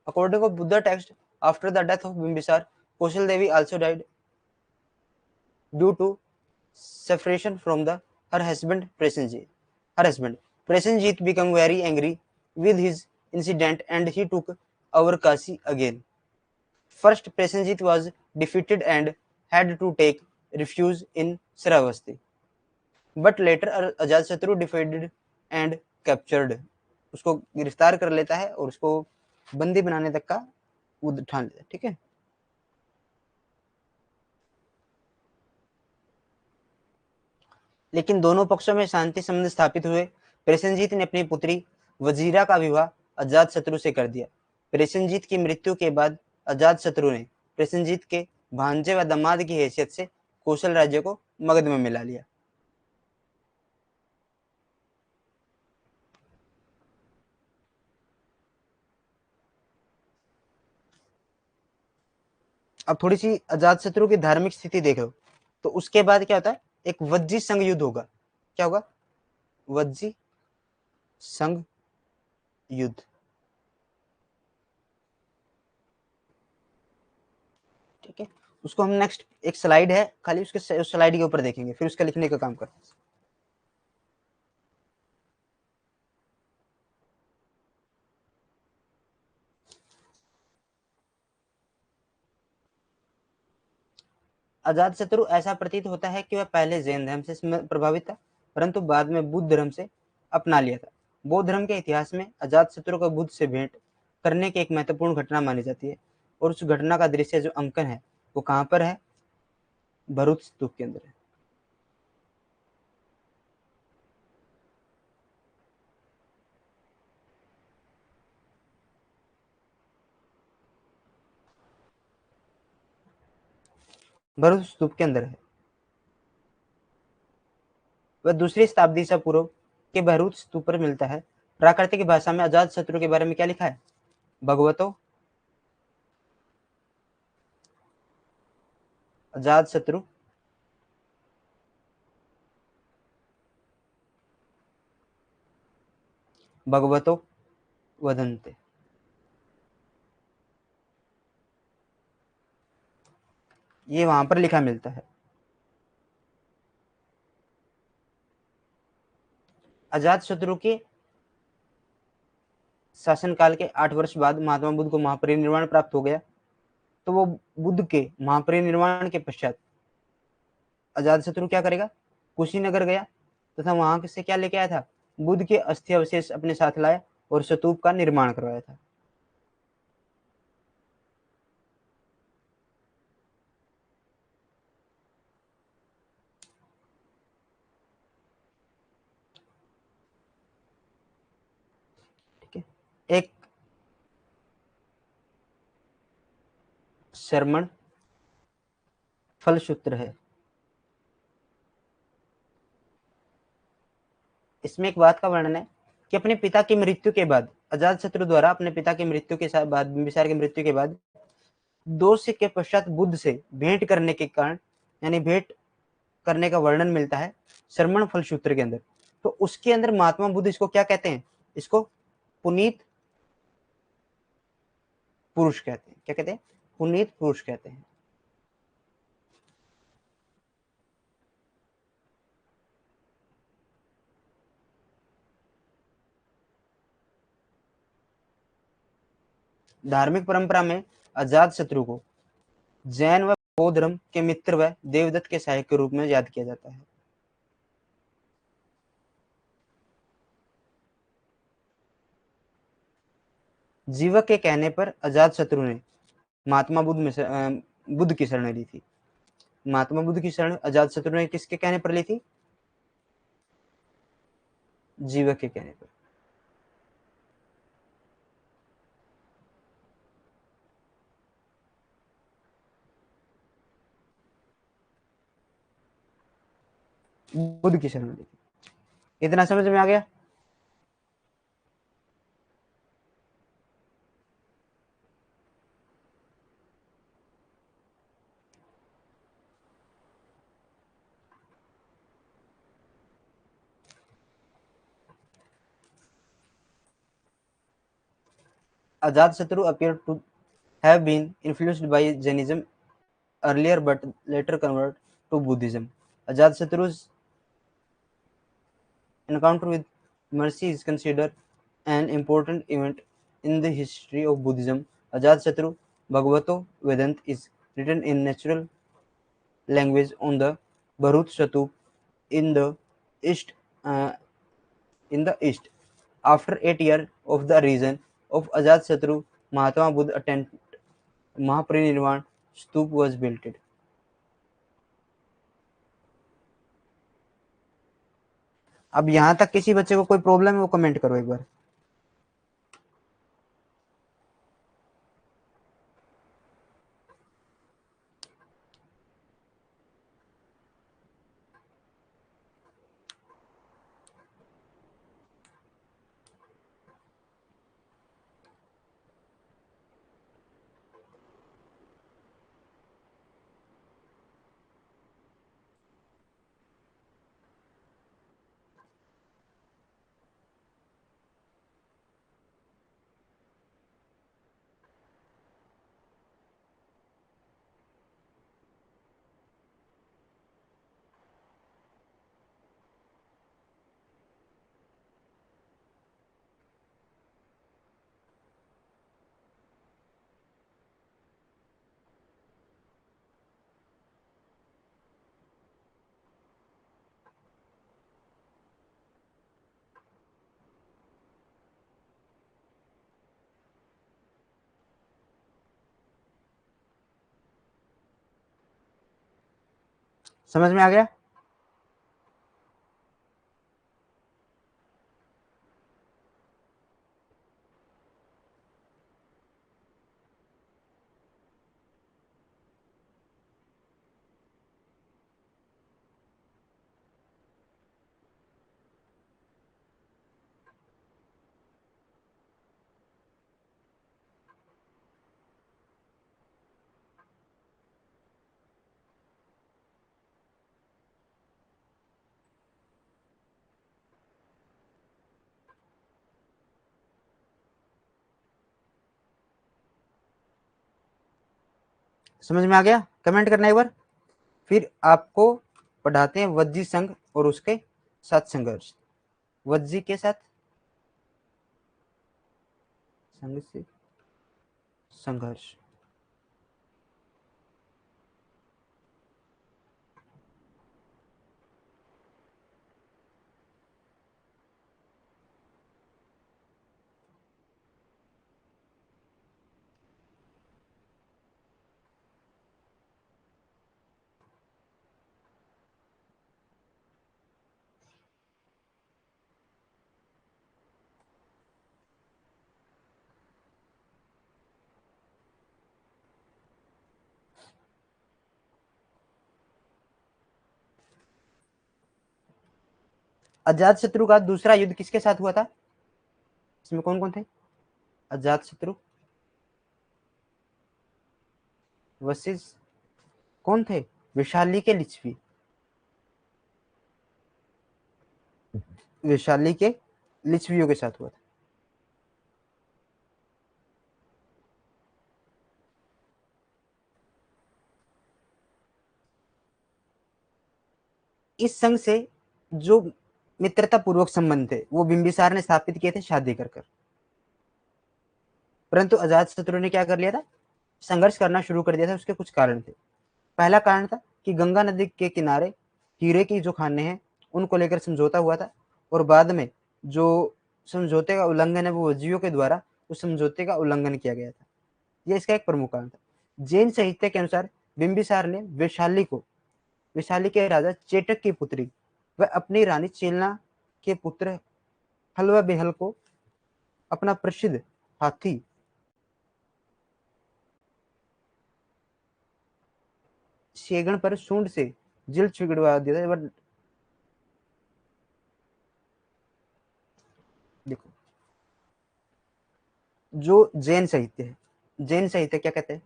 According to Buddha text, after the death of Bimbisara, Kosala Devi also died due to separation from her husband Prasenjit. Her husband Prasenjit became very angry with his incident and he took over Kasi again. First, Prasenjit was defeated and had to take refuge in Shravasti. But later Ajatashatru defeated and captured. उसको गिरफ्तार कर लेता है और उसको बंदी बनाने तक का उठान लेता है। ठीक है, लेकिन दोनों पक्षों में शांति संबंध स्थापित हुए। प्रसेनजीत ने अपनी पुत्री वजीरा का विवाह अजातशत्रु से कर दिया। प्रसेनजीत की मृत्यु के बाद अजातशत्रु ने प्रसेनजीत के भांजे व दामाद की हैसियत से कौशल राज्य को मगध में मिला लिया। अब थोड़ी सी अजातशत्रु की धार्मिक स्थिति देख लो, तो उसके बाद क्या होता है, एक वज्जी संघ युद्ध होगा। क्या होगा, वज्जी संघ युद्ध। ठीक है, उसको हम नेक्स्ट एक स्लाइड है खाली, उसके उस स्लाइड के ऊपर देखेंगे, फिर उसका लिखने का काम करते हैं। अजातशत्रु ऐसा प्रतीत होता है कि वह पहले जैन धर्म से प्रभावित था, परंतु बाद में बुद्ध धर्म से अपना लिया था। बौद्ध धर्म के इतिहास में अजातशत्रु को बुद्ध से भेंट करने की एक महत्वपूर्ण घटना मानी जाती है, और उस घटना का दृश्य जो अंकन है वो कहाँ पर है, भरूच स्तूप के अंदर है। भरूच स्तूप के अंदर है। वह दूसरी शताब्दी से पूर्व के भरूच स्तूप पर मिलता है। प्राकृतिक भाषा में अजातशत्रु के बारे में क्या लिखा है, भगवतो अजातशत्रु भगवतो वदन्ते। ये वहां पर लिखा मिलता है। अजातशत्रु के शासनकाल के 8 वर्ष बाद महात्मा बुद्ध को महापरिनिर्वाण प्राप्त हो गया। तो वो बुद्ध के महापरिनिर्वाण के पश्चात अजातशत्रु क्या करेगा, कुशीनगर गया तथा वहां से क्या लेके आया था, बुद्ध के अस्थि अवशेष अपने साथ लाया और स्तूप का निर्माण करवाया था। ठीक है, एक शरमण फलसूत्र है। इसमें एक बात का वर्णन है कि अपने पिता की मृत्यु के बाद अजातशत्रु द्वारा अपने पिता की मृत्यु के बाद, बिंबिसार की मृत्यु के बाद 2 के पश्चात बुद्ध से भेंट करने के कारण, यानी भेंट करने का वर्णन मिलता है श्रमण फल सूत्र के अंदर। तो उसके अंदर महात्मा बुद्ध इसको क्या कहते हैं? इसको पुनीत पुरुष कहते हैं। क्या कहते हैं? पुनीत पुरुष कहते हैं। धार्मिक परंपरा में अजात शत्रु को जैन व बौद्ध धर्म के मित्र व देवदत्त के सहायक के रूप में याद किया जाता है। जीवक के कहने पर अजात शत्रु ने महात्मा बुद्ध की शरण ली थी। महात्मा बुद्ध की शरण अजात शत्रु ने किसके कहने पर ली थी? जीवक के कहने पर। बुद्ध की शरण ली थी। इतना समझ में आ गया? Ajatasattu appeared to have been influenced by Jainism earlier but later converted to Buddhism. Ajatasattu's encounter with mercy is considered an important event in the history of Buddhism. Ajatasattu Bhagavato Vedanta is written in natural language on the Bharut Stupa in the east. Uh, in the east. After 8 years of the reign of Ajatasattu, Mahatma Buddha attended Mahaparinirvan Stupa was built. अब यहाँ तक किसी बच्चे को कोई प्रॉब्लम है वो कमेंट करो एक बार। समझ में आ गया? समझ में आ गया? कमेंट करना एक बार। फिर आपको पढ़ाते हैं वज्जी संघ और उसके साथ संघर्ष। वज्जी के साथ संघ से संघर्ष। अजातशत्रु का दूसरा युद्ध किसके साथ हुआ था? इसमें कौन कौन थे? अजात शत्रु वर्सेस कौन थे? वैशाली के लिच्छवी, वैशाली के लिच्छवियों के साथ हुआ था। इस संघ से जो मित्रता पूर्वक संबंध थे वो बिंबिसार ने स्थापित किए थे शादी कर कर। परंतु अजात शत्रु ने क्या कर लिया था? संघर्ष करना शुरू कर दिया था। उसके कुछ कारण थे। पहला कारण था कि गंगा नदी के किनारे हीरे की जो खानें हैं उनको लेकर समझौता हुआ था, और बाद में जो समझौते का उल्लंघन है वो वज्जियों के द्वारा उस समझौते का उल्लंघन किया गया था। यह इसका एक प्रमुख कारण था। जैन साहित्य के अनुसार बिंबिसार ने वैशाली के राजा चेटक की पुत्री व अपनी रानी चेलना के पुत्र हल व बेहल को अपना प्रसिद्ध हाथी शेगण पर सूंड से जिल छिड़वा दिया था। देखो, जो जैन साहित्य है, जैन साहित्य क्या कहते हैं?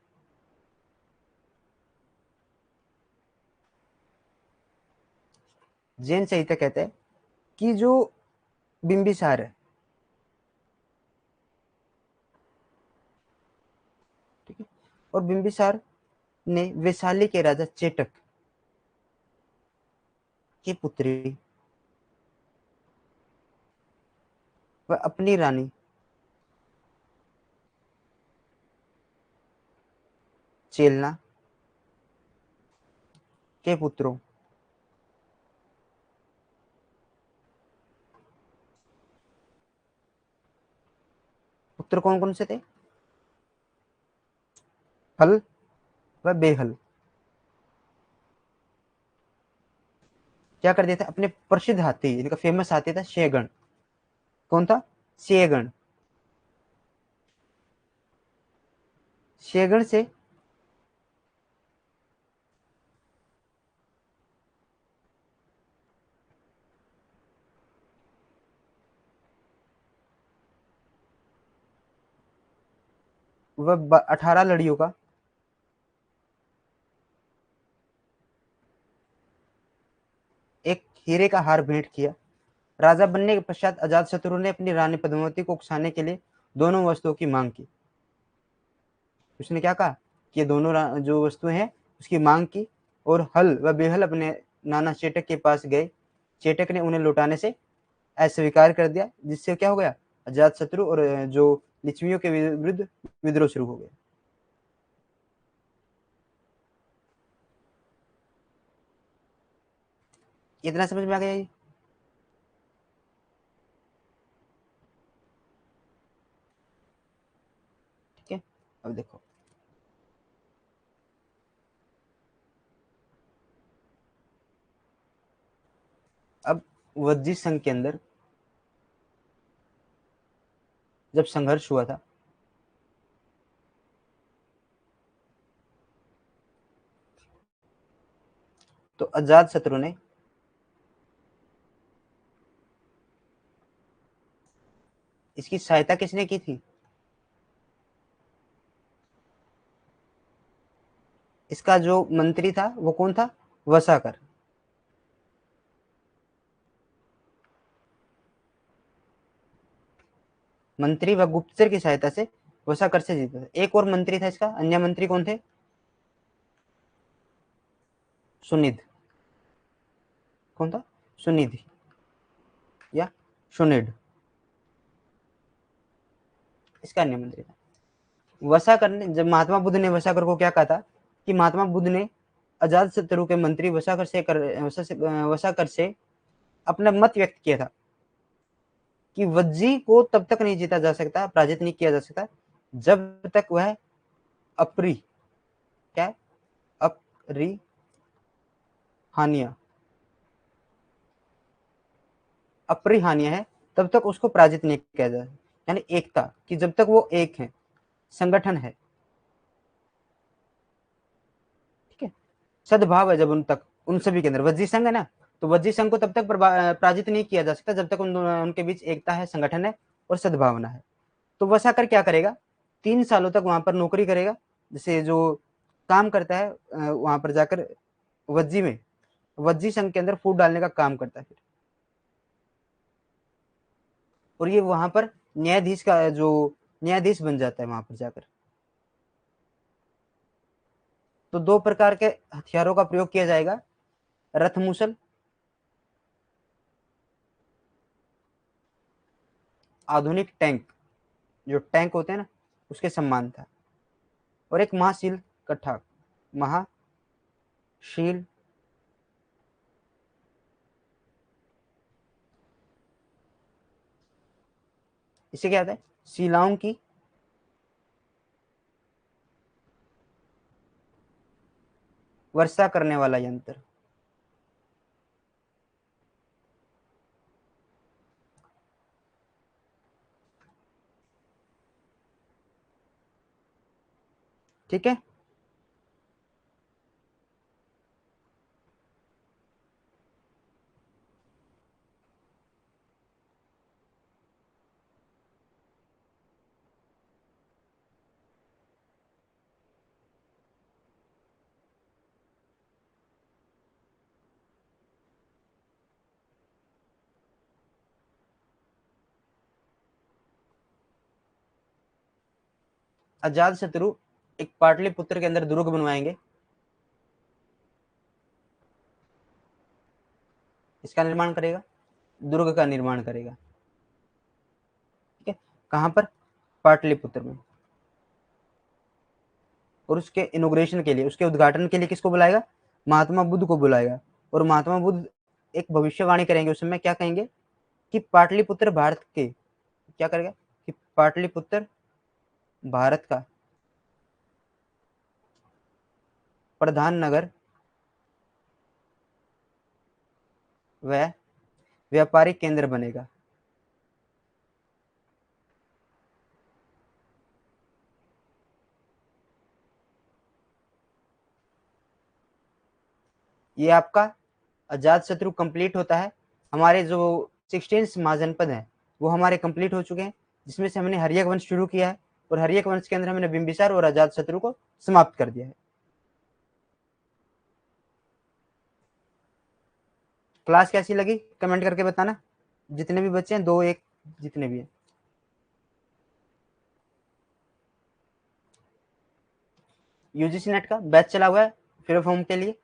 जैन साहित्य कहते हैं कि जो बिंबिसार है, ठीक है, और बिंबिसार ने वैशाली के राजा चेटक की पुत्री व अपनी रानी चेलना के पुत्रों पुत्र कौन कौन से थे? हल व बेहल। क्या कर दिया था? अपने प्रसिद्ध हाथी, इनका फेमस हाथी था शेगण। कौन था? शेगण। शेगण से वह 18 लड़ियों का एक हीरे का हार भेंट किया। राजा बनने के पश्चात अजातशत्रु ने अपनी रानी पद्मावती को उकसाने के लिए दोनों वस्तुओं की मांग की। उसने क्या कहा कि दोनों जो वस्तुएं हैं उसकी मांग की, और हल व बेहल अपने नाना चेटक के पास गए। चेटक ने उन्हें लौटाने से अस्वीकार कर दिया, जिससे क्या हो गया? अजातशत्रु और जो लिच्छवियों के विरुद्ध विद्रोह शुरू हो गया। इतना समझ में आ गया? ठीक है, अब देखो, अब वज्जी संघ के अंदर जब संघर्ष हुआ था तो अजातशत्रु ने इसकी सहायता किसने की थी? इसका जो मंत्री था वो कौन था? वसाकर। मंत्री व गुप्तचर की सहायता से वसाकर से जीता था। एक और मंत्री था इसका, अन्य मंत्री कौन थे? सुनिध। कौन था? सुनिधि या सुनिध, इसका अन्य मंत्री था। वसाकर ने, जब महात्मा बुद्ध ने वसाकर को क्या कहा था कि महात्मा बुद्ध ने अजात शत्रु के मंत्री वसाकर से अपना मत व्यक्त किया था कि वज्जी को तब तक नहीं जीता जा सकता, पराजित नहीं किया जा सकता, जब तक वह अपरी क्या अपरी हानिया अपरिहान्य है, तब तक उसको पराजित नहीं किया जा सकता। यानी एकता कि जब तक वो एक है, संगठन है, ठीक है, सद्भाव है, जब उन तक उन सभी के अंदर वज्जी संघ है ना, तो वज्जी संघ को तब तक पराजित नहीं किया जा सकता जब तक उनके बीच एकता है, संगठन है और सद्भावना है। तो वसा कर क्या करेगा, 3 सालों तक वहां पर नौकरी करेगा, जैसे जो काम करता है वहां पर जाकर वज्जी में, वज्जी संघ के अंदर फूट डालने का काम करता है फिर। और ये वहां पर न्यायाधीश का जो न्यायाधीश बन जाता है वहां पर जाकर। तो 2 प्रकार के हथियारों का प्रयोग किया जाएगा, रथ मूसल, आधुनिक टैंक, जो टैंक होते हैं ना उसके सम्मान था, और एक महाशील कट्ठा, महाशील इसे क्या आता है, शिलाओं की वर्षा करने वाला यंत्र। ठीक है। अजात शत्रु एक पाटलिपुत्र के अंदर दुर्ग बनवाएंगे, इसका निर्माण करेगा, दुर्ग का निर्माण करेगा। ठीक है, कहां पर, पाटलिपुत्र में। और उसके इनोग्रेशन के लिए, उसके उद्घाटन के लिए किसको बुलाएगा, महात्मा बुद्ध को बुलाएगा। और महात्मा बुद्ध एक भविष्यवाणी करेंगे, उस समय क्या कहेंगे कि पाटलिपुत्र भारत के, क्या करेगा कि पाटलिपुत्र भारत का प्रधान नगर व व्यापारिक केंद्र बनेगा। ये आपका अजात शत्रु कंप्लीट होता है। हमारे जो 16 महाजनपद हैं वो हमारे कंप्लीट हो चुके हैं, जिसमें से हमने हरियक वंश शुरू किया है, और हरियक वंश के अंदर हमने बिंबिसार और अजात शत्रु को समाप्त कर दिया है। क्लास कैसी लगी कमेंट करके बताना, जितने भी बच्चे हैं, 2 1 जितने भी हैं। यूजीसी नेट का बैच चला हुआ है फिलर फॉर्म के लिए,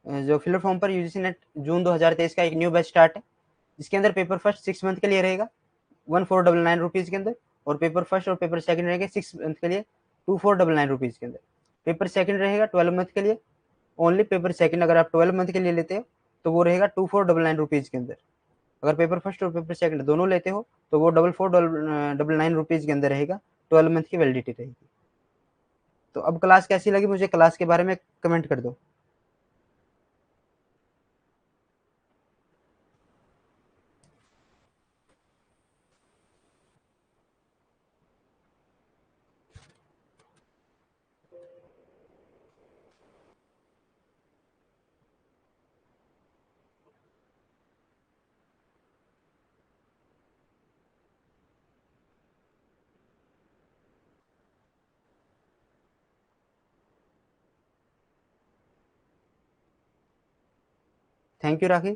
जो फिलर फॉर्म पर यूजीसी नेट जून 2023 का एक न्यू बैच स्टार्ट है, जिसके अंदर पेपर फर्स्ट 6 मंथ के लिए रहेगा 1499 रुपीज के अंदर, और पेपर फर्स्ट और पेपर सेकंड रहेंगे 6 मंथ के लिए 2499 रुपीज के अंदर। पेपर सेकंड रहेगा 12 मंथ के लिए, ओनली पेपर सेकंड अगर आप 12 मंथ के लिए लेते हो तो वो रहेगा 2499 रुपीज के अंदर। अगर पेपर फर्स्ट और पेपर सेकंड दोनों लेते हो तो वो 4499 रुपीज के अंदर रहेगा, 12 मंथ की वैलिडिटी रहेगी। तो अब क्लास कैसी लगी मुझे क्लास के बारे में कमेंट कर दो। थैंक यू राखी।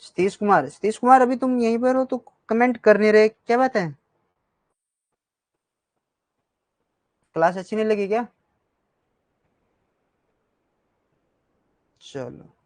सतीश कुमार अभी तुम यहीं पर हो तो कमेंट कर नहीं रहे, क्या बात है, क्लास अच्छी नहीं लगी क्या? चलो।